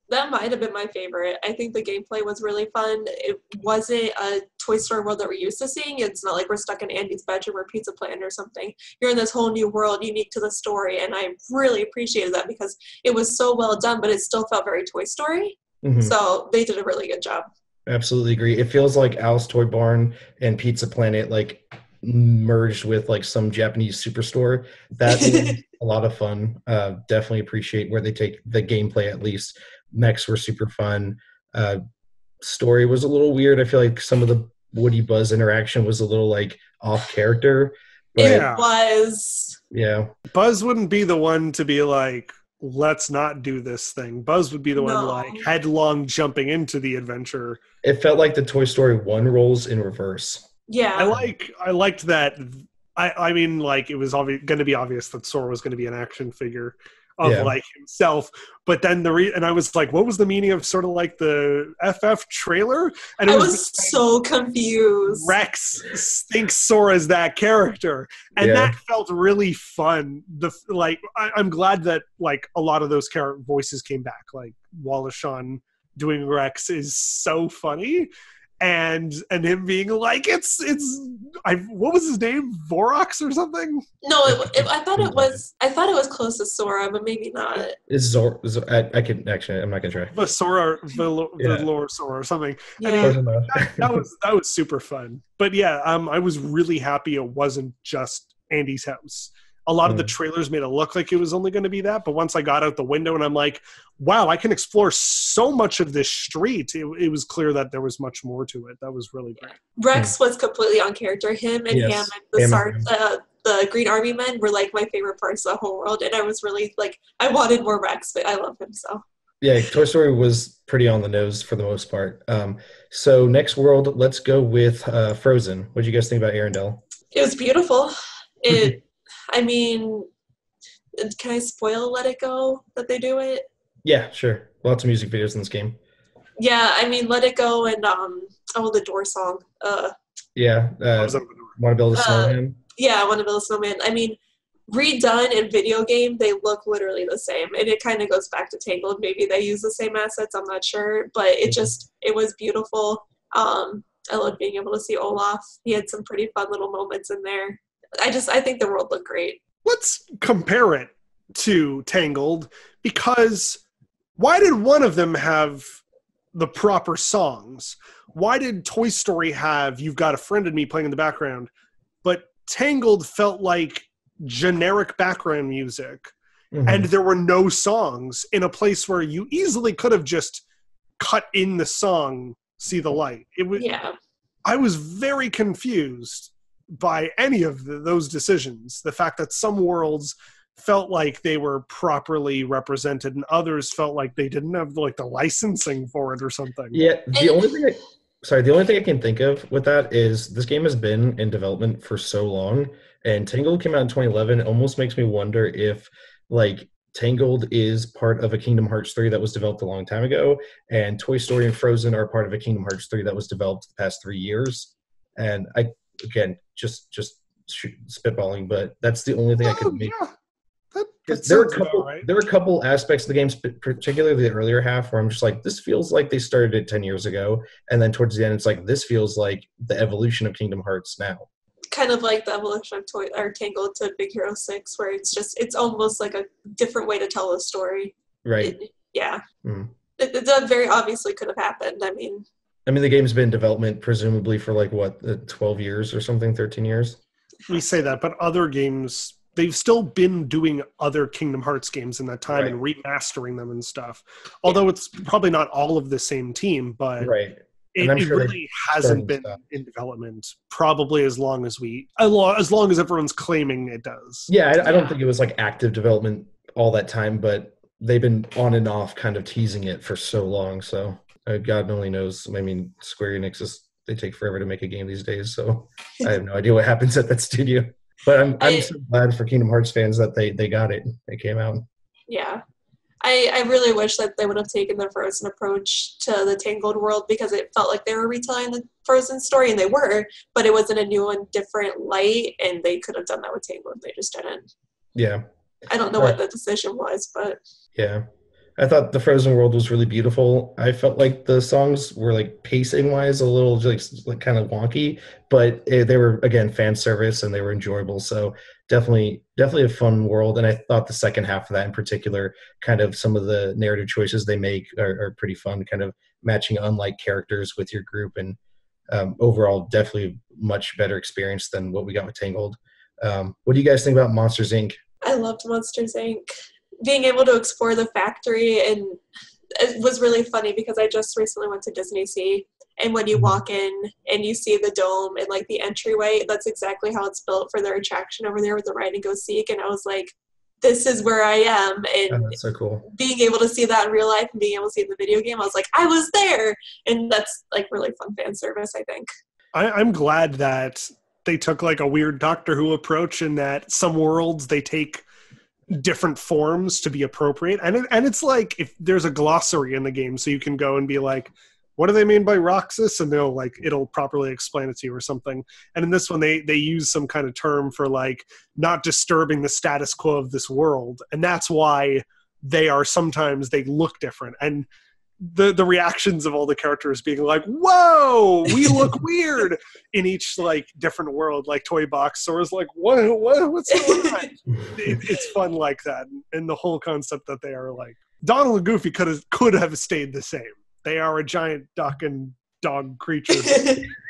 That might have been my favorite. I think the gameplay was really fun. It wasn't a Toy Story world that we're used to seeing. It's not like we're stuck in Andy's bedroom or Pizza Planet or something. You're in this whole new world unique to the story, and I really appreciated that because it was so well done, but it still felt very Toy Story. Mm-hmm. So they did a really good job. Absolutely agree. It feels like Alice Toy Barn and Pizza Planet merged with some Japanese superstore. That was a lot of fun. Definitely appreciate where they take the gameplay at least. Mechs were super fun. Story was a little weird. I feel like some of the Woody Buzz interaction was a little off character. But, it was. Yeah. Buzz wouldn't be the one to be like, let's not do this thing. Buzz would be the one headlong jumping into the adventure. It felt like the Toy Story 1 roles in reverse. Yeah. I liked that. I mean, it was going to be obvious that Sora was going to be an action figure of himself, but then and I was like, what was the meaning of sort of the FF trailer? And I was so confused. Rex thinks Sora's that character, and that felt really fun. I'm glad that a lot of those character voices came back. Wallace Shawn doing Rex is so funny. And him being like, what was his name? Vorox or something? No, I thought it was close to Sora, but maybe not. It's Zor. I can actually. I'm not gonna try. The Sora, Lord Sora or something. Yeah. That was super fun. But I was really happy it wasn't just Andy's house. A lot of the trailers made it look like it was only going to be that, but once I got out the window and I'm like, wow, I can explore so much of this street, it was clear that there was much more to it. That was really great. Rex was completely on character. Him and Hammond, the Green Army men, were my favorite parts of the whole world, and I was really I wanted more Rex, but I love him so. Yeah, Toy Story was pretty on the nose for the most part. So next world, let's go with Frozen. What did you guys think about Arendelle? It was beautiful. I mean, can I spoil Let It Go that they do it? Yeah, sure. Lots of music videos in this game. Yeah, I mean, Let It Go and the Door song. Want to Build a Snowman? Yeah, I Want to Build a Snowman. I mean, redone in video game, they look literally the same, and it kind of goes back to Tangled. Maybe they use the same assets. I'm not sure, but it was beautiful. I loved being able to see Olaf. He had some pretty fun little moments in there. I think the world looked great. Let's compare it to Tangled, because why did one of them have the proper songs? Why did Toy Story have You've Got a Friend in Me playing in the background? But Tangled felt like generic background music, Mhm. and there were no songs in a place where you easily could have just cut in the song See the Light. It was, Yeah. I was very confused by any of those decisions. The fact that some worlds felt like they were properly represented and others felt like they didn't have like the licensing for it or something. Yeah, the And- only thing the only thing I can think of with that is this game has been in development for so long, and Tangled came out in 2011. It almost makes me wonder if like Tangled is part of a Kingdom Hearts 3 that was developed a long time ago, and Toy Story and Frozen are part of a Kingdom Hearts 3 that was developed the past 3 years. And I, again, just spitballing, but that's the only thing I could make. Yeah, that There were a sounds about couple. right. There were a couple aspects of the game, particularly the earlier half, where I'm just like, this feels like they started it 10 years ago, and then towards the end, it's like this feels like the evolution of Kingdom Hearts now. Kind of like the evolution of Tangled to Big Hero 6, where it's almost like a different way to tell a story. Right. Yeah. Mm. That very obviously could have happened. I mean, the game's been in development presumably for like what, 12 years or something, 13 years. We say that, but other games, they've still been doing other Kingdom Hearts games in that time and remastering them and stuff. Although it's probably not all of the same team, but Right. it, I'm it sure really hasn't been in development probably as long as everyone's claiming it does. Yeah, I don't think it was like active development all that time, but they've been on and off kind of teasing it for so long. So God only knows. I mean, Square Enix they take forever to make a game these days. So I have no idea what happens at that studio. But I'm so glad for Kingdom Hearts fans that they got it. It came out. Yeah. I really wish that they would have taken the Frozen approach to the Tangled world, because it felt like they were retelling the Frozen story, and they were, but it was in a new and different light, and they could have done that with Tangled. They just didn't. Yeah. I don't know what the decision was, but... Yeah. I thought the Frozen world was really beautiful. I felt like the songs were like pacing wise a little like kind of wonky, but they were again fan service and they were enjoyable. So definitely a fun world. And I thought the second half of that in particular, kind of some of the narrative choices they make are pretty fun, kind of matching unlike characters with your group, and overall definitely much better experience than what we got with Tangled. What do you guys think about Monsters Inc.? I loved Monsters Inc. Being able to explore the factory, and it was really funny because I just recently went to Disney Sea, and when you walk in and you see the dome and like the entryway, that's exactly how it's built for their attraction over there with the Ride and Go Seek. And I was like, this is where I am. And That's so cool. Being able to see that in real life and being able to see it in the video game, I was like, I was there. And that's like really fun fan service, I think. I'm glad that they took like a weird Doctor Who approach, in that some worlds they take different forms to be appropriate, and it's like if there's a glossary in the game, so you can go and be like, what do they mean by Roxas, and it'll properly explain it to you or something. And in this one they use some kind of term for like not disturbing the status quo of this world, and that's why sometimes they look different, and the reactions of all the characters being like, whoa, we look weird in each like different world. Like Toy Box Sora's like, what's going on? It's fun like that, and the whole concept that they are like, Donald and Goofy could have stayed the same. They are a giant duck and dog creature,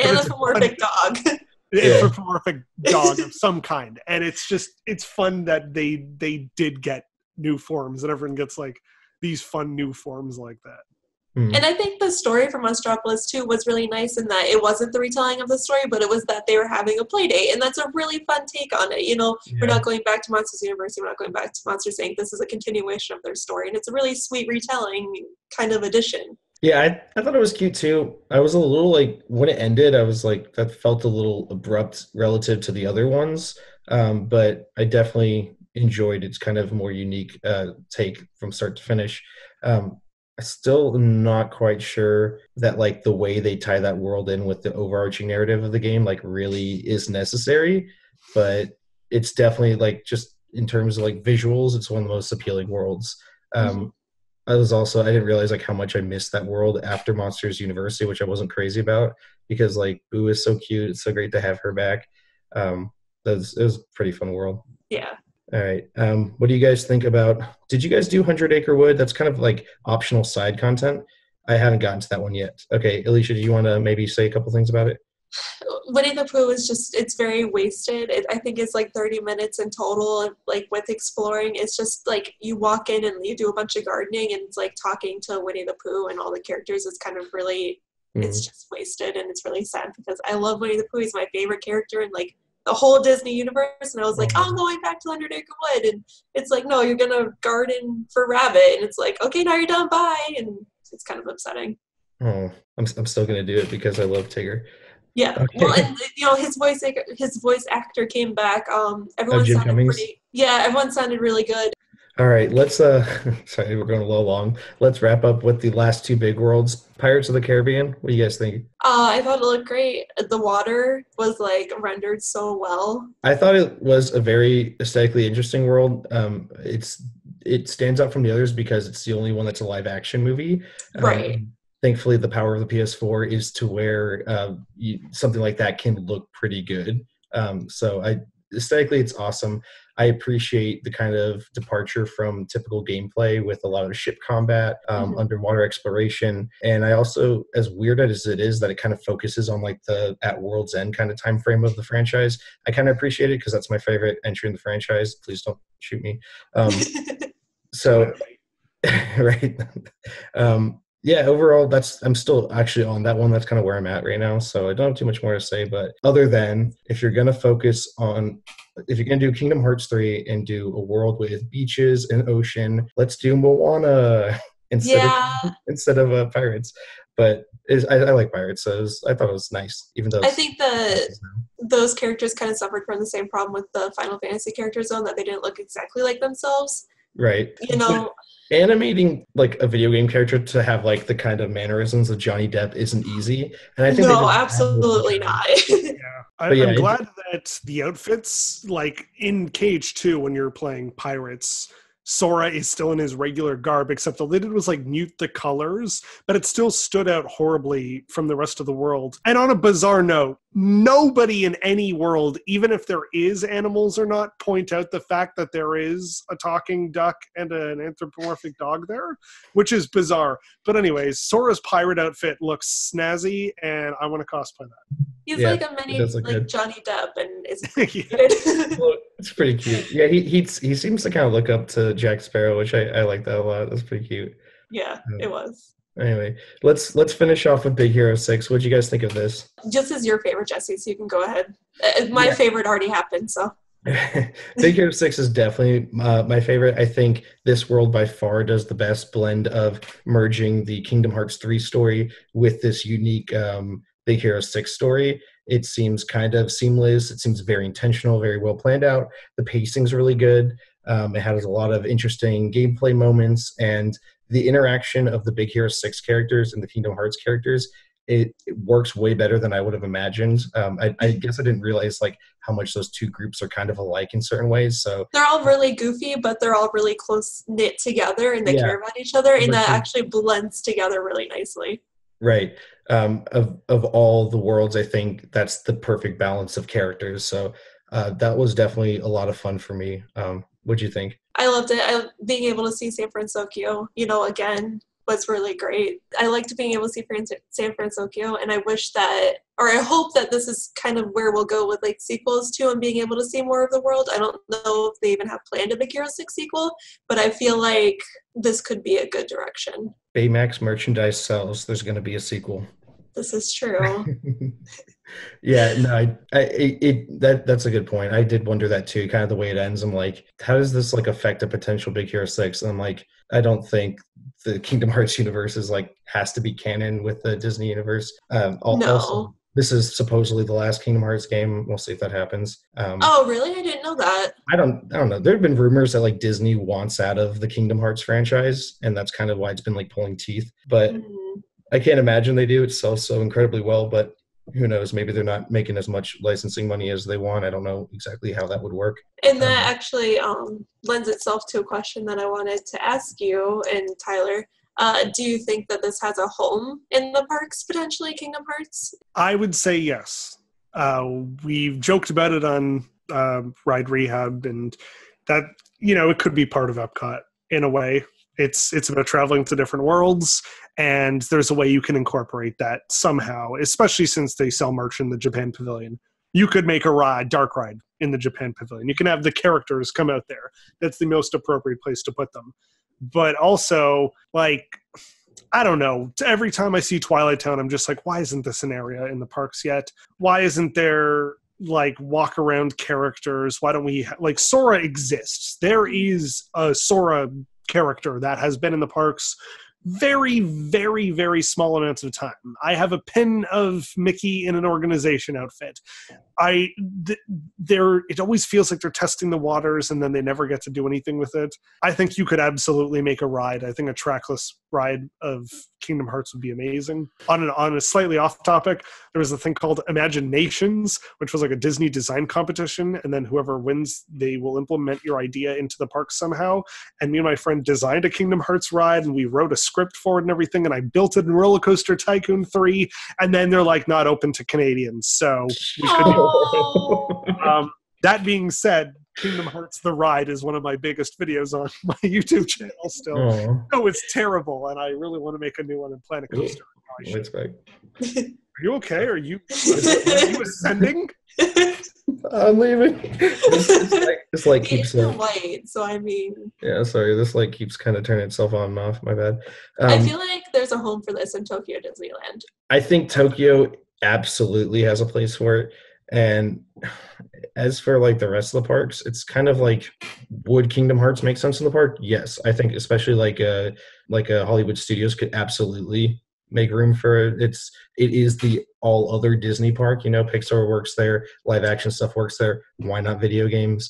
Anthropomorphic dog. Anthropomorphic dog of some kind, and it's fun that they did get new forms, and everyone gets like these fun new forms like that. And I think the story for Monstropolis 2 was really nice in that it wasn't the retelling of the story, but it was that they were having a play date. And that's a really fun take on it. You know, we're not going back to Monsters University. We're not going back to Monsters Inc. This is a continuation of their story. And it's a really sweet retelling kind of addition. Yeah, I thought it was cute too. I was a little like, when it ended, I was like, that felt a little abrupt relative to the other ones. But I definitely enjoyed its kind of more unique take from start to finish. I still am not quite sure that like the way they tie that world in with the overarching narrative of the game like really is necessary, but it's definitely like just in terms of like visuals, it's one of the most appealing worlds. I didn't realize like how much I missed that world after Monsters University, which I wasn't crazy about, because like Boo is so cute. It's so great to have her back. It was a pretty fun world. Yeah. All right. What do you guys think about, did you guys do 100 Acre Wood? That's kind of like optional side content. I haven't gotten to that one yet. Okay, Alicia, do you want to maybe say a couple things about it? Winnie the Pooh is just, it's very wasted. I think it's like 30 minutes in total, like with exploring. It's just like you walk in and you do a bunch of gardening and it's like talking to Winnie the Pooh and all the characters. It's kind of really, it's just wasted, and it's really sad because I love Winnie the Pooh. He's my favorite character in like the whole Disney universe. And I was like, oh, I'm going back to 100 Acre Wood. And it's like, no, you're going to garden for Rabbit. And it's like, okay, now you're done, bye. And it's kind of upsetting. Oh, I'm still gonna do it because I love Tigger. Yeah, Okay. well, and you know his voice actor came back. Everyone Jim sounded Cummings? pretty. Yeah, everyone sounded really good. All right, let's sorry, we're going a little long. Let's wrap up with the last two big worlds. Pirates of the Caribbean. What do you guys think? I thought it looked great. The water was like rendered so well. I thought it was a very aesthetically interesting world. It stands out from the others because it's the only one that's a live action movie. Right. Thankfully, the power of the PS4 is to where something like that can look pretty good. Aesthetically, it's awesome. I appreciate the kind of departure from typical gameplay with a lot of ship combat, underwater exploration. And I also, as weird as it is that it kind of focuses on like the at World's End kind of time frame of the franchise, I kind of appreciate it because that's my favorite entry in the franchise. Please don't shoot me. Right. Yeah, overall, I'm still actually on that one. That's kind of where I'm at right now. So I don't have too much more to say. But other than if you're going to do Kingdom Hearts 3 and do a world with beaches and ocean, let's do Moana instead of Pirates. But I like Pirates, so I thought it was nice, even though I think those characters kind of suffered from the same problem with the Final Fantasy characters, though, that they didn't look exactly like themselves. Right. You know, but animating like a video game character to have like the kind of mannerisms of Johnny Depp isn't easy. And I think absolutely not. I'm glad that the outfits, like in Cage 2, when you're playing pirates, Sora is still in his regular garb, except all they did was like mute the colors, but it still stood out horribly from the rest of the world. And on a bizarre note, nobody in any world, even if there is animals or not, point out the fact that there is a talking duck and an anthropomorphic dog there, which is bizarre. But anyways, Sora's pirate outfit looks snazzy, and I want to cosplay that. He's like a mini like Johnny Depp, and it's good. Well, it's pretty cute. Yeah, he seems to kind of look up to Jack Sparrow, which I like that a lot. That's pretty cute. Yeah, it was. Anyway, let's finish off with Big Hero 6. What did you guys think of this? Just as your favorite, Jesse, so you can go ahead. My favorite already happened, so. Big Hero 6 is definitely my favorite. I think this world by far does the best blend of merging the Kingdom Hearts 3 story with this unique Big Hero 6 story. It seems kind of seamless. It seems very intentional, very well planned out. The pacing's really good. It has a lot of interesting gameplay moments, and the interaction of the Big Hero 6 characters and the Kingdom Hearts characters, it works way better than I would have imagined. I guess I didn't realize like how much those two groups are kind of alike in certain ways. So they're all really goofy, but they're all really close knit together, and they care about each other, and that actually blends together really nicely. Right. Of all the worlds, I think that's the perfect balance of characters. So that was definitely a lot of fun for me. What'd you think? I loved it. Being able to see San Francisco, again, was really great. I liked being able to see San Francisco, and I hope that this is kind of where we'll go with like sequels too, and being able to see more of the world. I don't know if they even have planned a Big Hero 6 sequel, but I feel like this could be a good direction. Baymax merchandise sells. There's going to be a sequel. This is true. Yeah, no, that's a good point. I did wonder that too, kind of the way it ends. I'm like, how does this like affect a potential Big Hero 6? And I'm like, I don't think the Kingdom Hearts universe is like has to be canon with the Disney universe. No. Also, this is supposedly the last Kingdom Hearts game. We'll see if that happens. Oh, really? I didn't know that. I don't know. There have been rumors that like Disney wants out of the Kingdom Hearts franchise, and that's kind of why it's been like pulling teeth. But I can't imagine they do. It sells so incredibly well, but who knows? Maybe they're not making as much licensing money as they want. I don't know exactly how that would work. And that actually lends itself to a question that I wanted to ask you and Tyler. Do you think that this has a home in the parks, potentially, Kingdom Hearts? I would say yes. We've joked about it on Ride Rehab, and that, it could be part of Epcot in a way. It's about traveling to different worlds, and there's a way you can incorporate that somehow, especially since they sell merch in the Japan Pavilion. You could make a dark ride in the Japan Pavilion. You can have the characters come out there. That's the most appropriate place to put them. But also, like, I don't know. Every time I see Twilight Town, I'm just like, why isn't this an area in the parks yet? Why isn't there like walk around characters? Why don't we like Sora exists? There is a Sora character that has been in the parks very, very, very small amounts of time. I have a pin of Mickey in an organization outfit. It always feels like they're testing the waters and then they never get to do anything with it. I think you could absolutely make a ride. I think a trackless ride of Kingdom Hearts would be amazing. On a slightly off topic, there was a thing called Imaginations, which was like a Disney design competition, and then whoever wins, they will implement your idea into the park somehow. And me and my friend designed a Kingdom Hearts ride, and we wrote a script for it and everything, and I built it in Roller Coaster Tycoon 3, and then they're like not open to Canadians, so we couldn't. That being said, Kingdom Hearts The Ride is one of my biggest videos on my YouTube channel still. Aww. Oh, it's terrible, and I really want to make a new one and plan a coaster. Are you okay? Are you ascending? I'm leaving. This light keeps it's light, so I mean. Yeah, sorry. This light keeps kind of turning itself on and off. My bad. I feel like there's a home for this in Tokyo Disneyland. I think Tokyo absolutely has a place for it. And as for like the rest of the parks, it's kind of like, would Kingdom Hearts make sense in the park? Yes, I think especially like a Hollywood Studios could absolutely make room for it. It is the all other Disney park. You know, Pixar works there, live action stuff works there. Why not video games?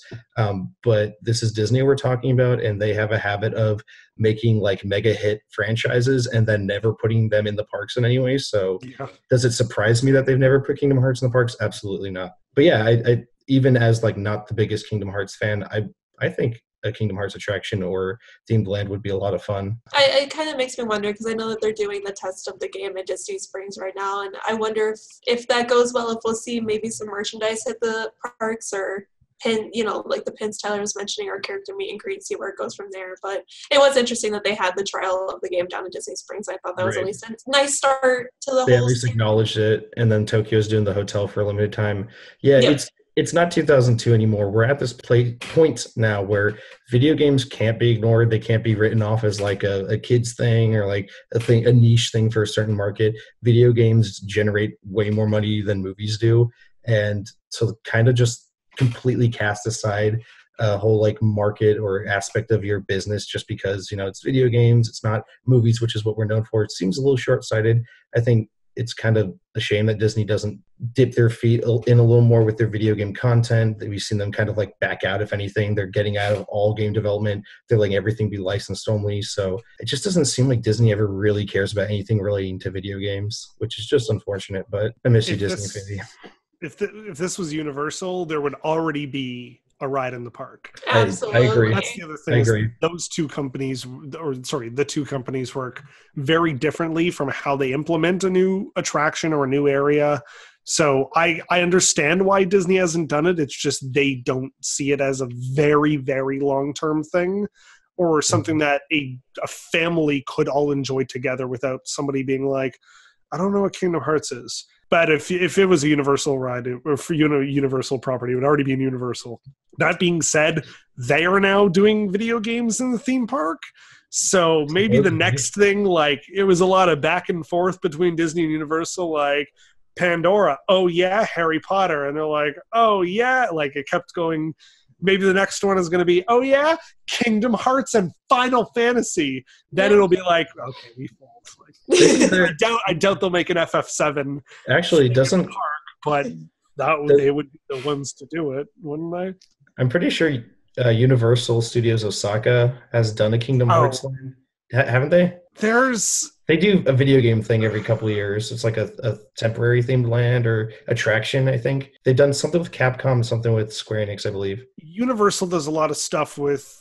But this is Disney we're talking about, and they have a habit of making like mega hit franchises and then never putting them in the parks in any way. So Does it surprise me that they've never put Kingdom Hearts in the parks? Absolutely not. But yeah, I even as like not the biggest Kingdom Hearts fan, I think a Kingdom Hearts attraction or themed land would be a lot of fun. It kind of makes me wonder, because I know that they're doing the test of the game at Disney Springs right now, and I wonder if that goes well, if we'll see maybe some merchandise hit the parks, or pin, like the pins Tyler was mentioning, or character meet and greet, see where it goes from there. But it was interesting that they had the trial of the game down in Disney Springs. I thought that was at least a nice start to the whole. They at least acknowledged it, and then Tokyo's doing the hotel for a limited time. Yeah, yep. It's not 2002 anymore. We're at this point now where video games can't be ignored. They can't be written off as like a kid's thing or like a niche thing for a certain market. Video games generate way more money than movies do. And so kind of just completely cast aside a whole like market or aspect of your business just because, it's video games, it's not movies, which is what we're known for. It seems a little short-sighted. I think it's kind of a shame that Disney doesn't dip their feet in a little more with their video game content. We've seen them kind of like back out. If anything, they're getting out of all game development. They're letting everything be licensed only. So it just doesn't seem like Disney ever really cares about anything relating to video games, which is just unfortunate, but I miss you, Disney. If this was Universal, there would already be a ride in the park. Absolutely. I agree. That's the other thing. I agree. The two companies work very differently from how they implement a new attraction or a new area. So I understand why Disney hasn't done it. It's just they don't see it as a very, very long-term thing or something that a family could all enjoy together without somebody being like, I don't know what Kingdom Hearts is. But if it was a Universal ride or for Universal property, it would already be in Universal. That being said, they are now doing video games in the theme park. So maybe the next thing, like it was a lot of back and forth between Disney and Universal, like Pandora, oh yeah, Harry Potter. And they're like, oh yeah, like it kept going. Maybe the next one is going to be, oh yeah, Kingdom Hearts and Final Fantasy. Then it'll be like, okay, we fold. I doubt they'll make an FF7. Actually, doesn't park, but they would be the ones to do it, wouldn't they? I'm pretty sure Universal Studios Osaka has done a Kingdom Hearts line. Haven't they? They do a video game thing every couple of years. It's like a temporary themed land or attraction, I think. They've done something with Capcom, something with Square Enix, I believe. Universal does a lot of stuff with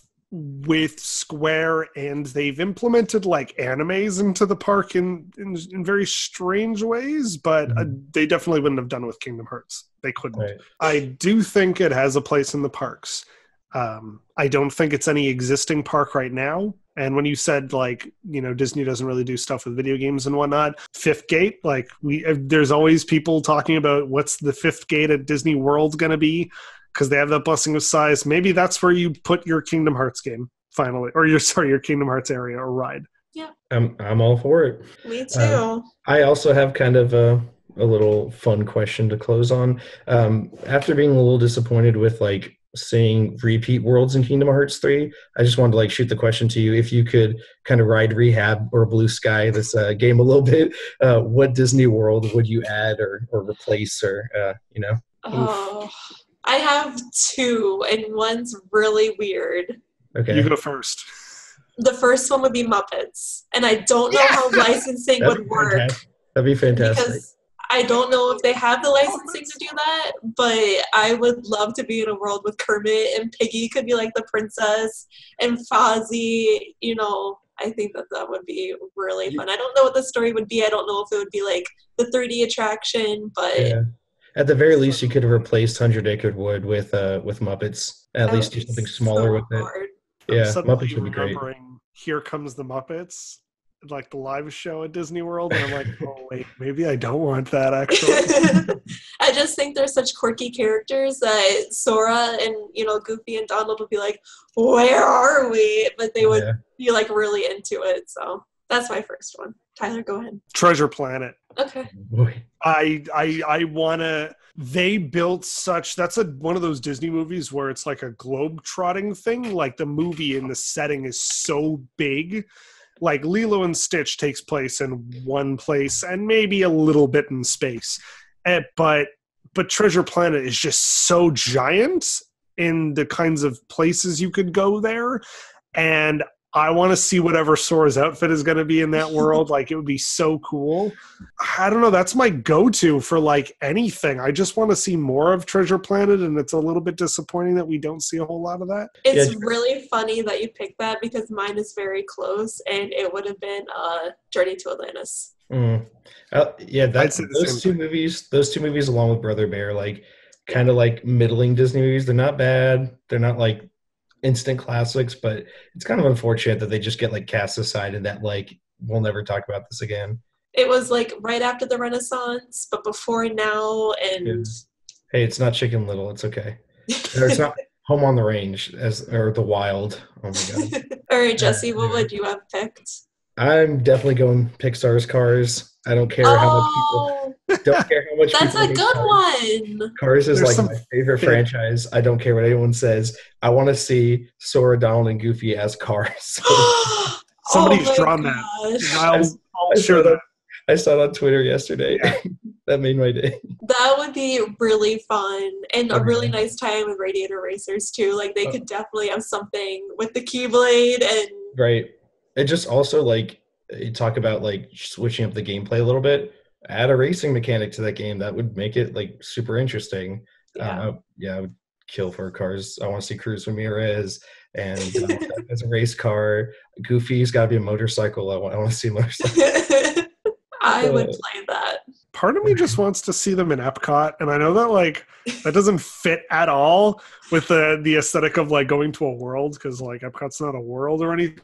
Square, and they've implemented like animes into the park in very strange ways, but they definitely wouldn't have done it with Kingdom Hearts. They couldn't. Right. I do think it has a place in the parks. I don't think it's any existing park right now. And when you said like, Disney doesn't really do stuff with video games and whatnot, Fifth Gate, like there's always people talking about what's the fifth gate at Disney World going to be, because they have that blessing of size. Maybe that's where you put your Kingdom Hearts game finally, or your Kingdom Hearts area or ride. Yeah. I'm all for it. Me too. I also have kind of a little fun question to close on. After being a little disappointed with like seeing repeat worlds in Kingdom Hearts 3, I just wanted to like shoot the question to you. If you could kind of ride Rehab or Blue Sky this game a little bit, what Disney world would you add or replace or, Oh, I have two, and one's really weird. Okay. You go first. The first one would be Muppets, and I don't know how licensing would work. That'd be fantastic. Because I don't know if they have the licensing to do that, but I would love to be in a world with Kermit and Piggy could be like the princess, and Fozzie, I think that would be really fun. I don't know what the story would be. I don't know if it would be like the 3D attraction, but... Yeah. At the very least, you could have replaced 100 Acre Wood with Muppets. At least do something smaller with it. Yeah, Muppets would be great. Here Comes the Muppets, like the live show at Disney World, and I'm like, oh wait, maybe I don't want that actually. I just think they're such quirky characters that Sora and Goofy and Donald would be like, where are we? But they would be like really into it. So that's my first one. Tyler, go ahead. Treasure Planet. Okay. Boy. I wanna. They built that's one of those Disney movies where it's like a globe-trotting thing. Like the movie and the setting is so big. Like Lilo and Stitch takes place in one place and maybe a little bit in space. But Treasure Planet is just so giant in the kinds of places you could go there. And I want to see whatever Sora's outfit is going to be in that world. Like, it would be so cool. I don't know. That's my go-to for, like, anything. I just want to see more of Treasure Planet, and it's a little bit disappointing that we don't see a whole lot of that. It's really funny that you picked that because mine is very close, and it would have been Journey to Atlantis. Those two movies along with Brother Bear, like, kind of like middling Disney movies. They're not bad. They're not, like, instant classics, but it's kind of unfortunate that they just get like cast aside and that like we'll never talk about this again. It was like right after the Renaissance, but before now. And hey, it's not Chicken Little. It's okay. Or it's not Home on the Range or The Wild. Oh my god. All right, Jesse, what would you have picked? I'm definitely going Pixar's Cars. I don't care how much people don't care how much. That's a good one. Cars is like my favorite franchise. I don't care what anyone says. I want to see Sora, Donald, and Goofy as Cars. Somebody's drawn that. I'll share that. I saw it on Twitter yesterday. Yeah. That made my day. That would be really fun and a really nice time with Radiator Racers too. Like they could definitely have something with the Keyblade and right. It just also like you talk about like switching up the gameplay a little bit. Add a racing mechanic to that game. That would make it like super interesting. I would kill for Cars. I want to see Cruz Ramirez and as a race car. Goofy's got to be a motorcycle. I want to see a motorcycle. I would play that. Part of me just wants to see them in Epcot, and I know that like that doesn't fit at all with the aesthetic of like going to a world because like Epcot's not a world or anything.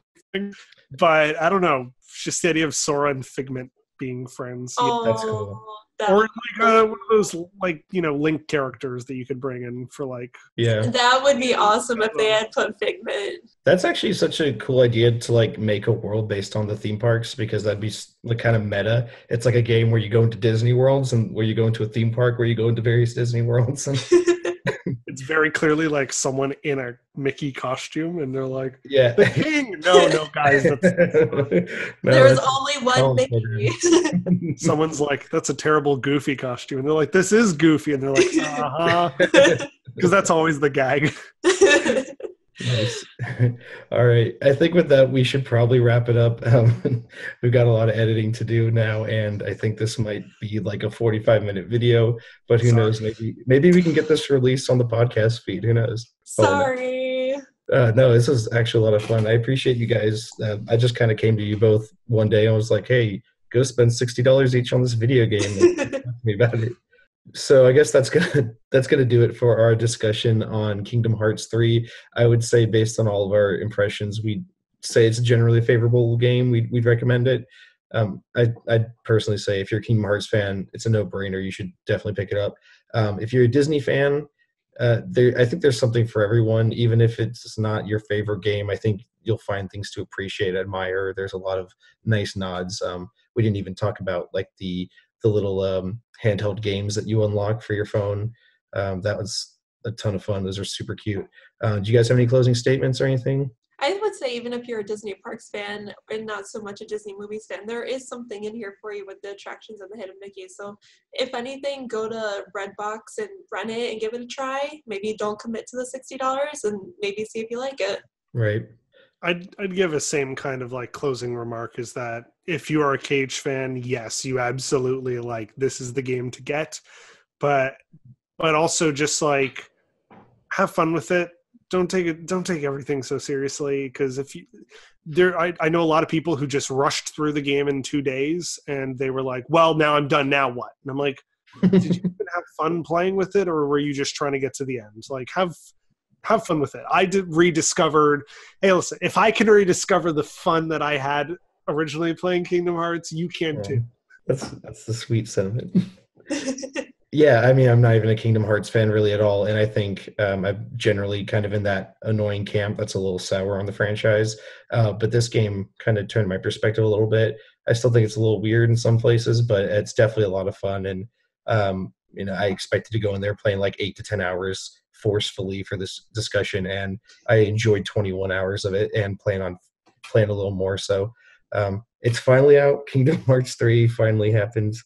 But I don't know, just the idea of Sora and Figment being friends. Oh, that's cool. Or like one of those like Link characters that you could bring in for like that would be awesome if they had put Figment. That's actually such a cool idea to like make a world based on the theme parks because that'd be like kind of meta. It's like a game where you go into Disney worlds and where you go into a theme park where you go into various Disney worlds. And it's very clearly like someone in a Mickey costume and they're like, the king. No, guys. There's only one Mickey. Someone's like, that's a terrible Goofy costume. And they're like, this is Goofy. And they're like, because that's always the gag. Nice. All right. I think with that, we should probably wrap it up. We've got a lot of editing to do now, and I think this might be like a 45-minute video, but who knows? Maybe we can get this released on the podcast feed. Who knows? Sorry. No, this was actually a lot of fun. I appreciate you guys. I just kind of came to you both one day and was like, hey, go spend $60 each on this video game and talk to me about it. So I guess that's gonna do it for our discussion on Kingdom Hearts 3. I would say based on all of our impressions, we say it's a generally favorable game, we'd recommend it. I'd personally say if you're a Kingdom Hearts fan, it's a no-brainer. You should definitely pick it up. If you're a Disney fan, I think there's something for everyone. Even if it's not your favorite game, I think you'll find things to appreciate, admire. There's a lot of nice nods. We didn't even talk about like the little handheld games that you unlock for your phone. That was a ton of fun. Those are super cute. Do you guys have any closing statements or anything? I would say even if you're a Disney Parks fan and not so much a Disney movies fan, there is something in here for you with the attractions and the Hidden Mickey. So if anything, go to Redbox and rent it and give it a try. Maybe don't commit to the $60 and maybe see if you like it. Right. I'd give a same kind of like closing remark is that if you are a Cage fan, yes, you absolutely like this is the game to get, but also just like have fun with it. Don't take everything so seriously, because if you I know a lot of people who just rushed through the game in 2 days and they were like, well, now I'm done, now what? And I'm like, did you even have fun playing with it, or were you just trying to get to the end? Like have fun with it. Rediscovered, hey, listen, if I can rediscover the fun that I had originally playing Kingdom Hearts, you can too. That's the sweet sentiment. Yeah, I mean, I'm not even a Kingdom Hearts fan really at all, and I think I'm generally kind of in that annoying camp that's a little sour on the franchise. But this game kind of turned my perspective a little bit. I still think it's a little weird in some places, but it's definitely a lot of fun. And I expected to go in there playing like 8 to 10 hours forcefully for this discussion, and I enjoyed 21 hours of it and plan on playing a little more. So it's finally out. Kingdom Hearts 3 finally happened.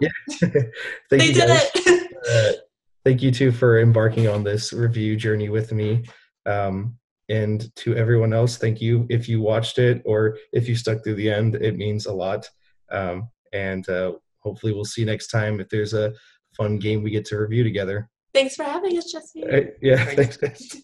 Yeah. Thank They you did guys. it. Thank you too for embarking on this review journey with me. And to everyone else, thank you. If you watched it or if you stuck through the end, it means a lot. And hopefully we'll see you next time if there's a fun game we get to review together. Thanks for having us, Jesse. Yeah, thanks guys.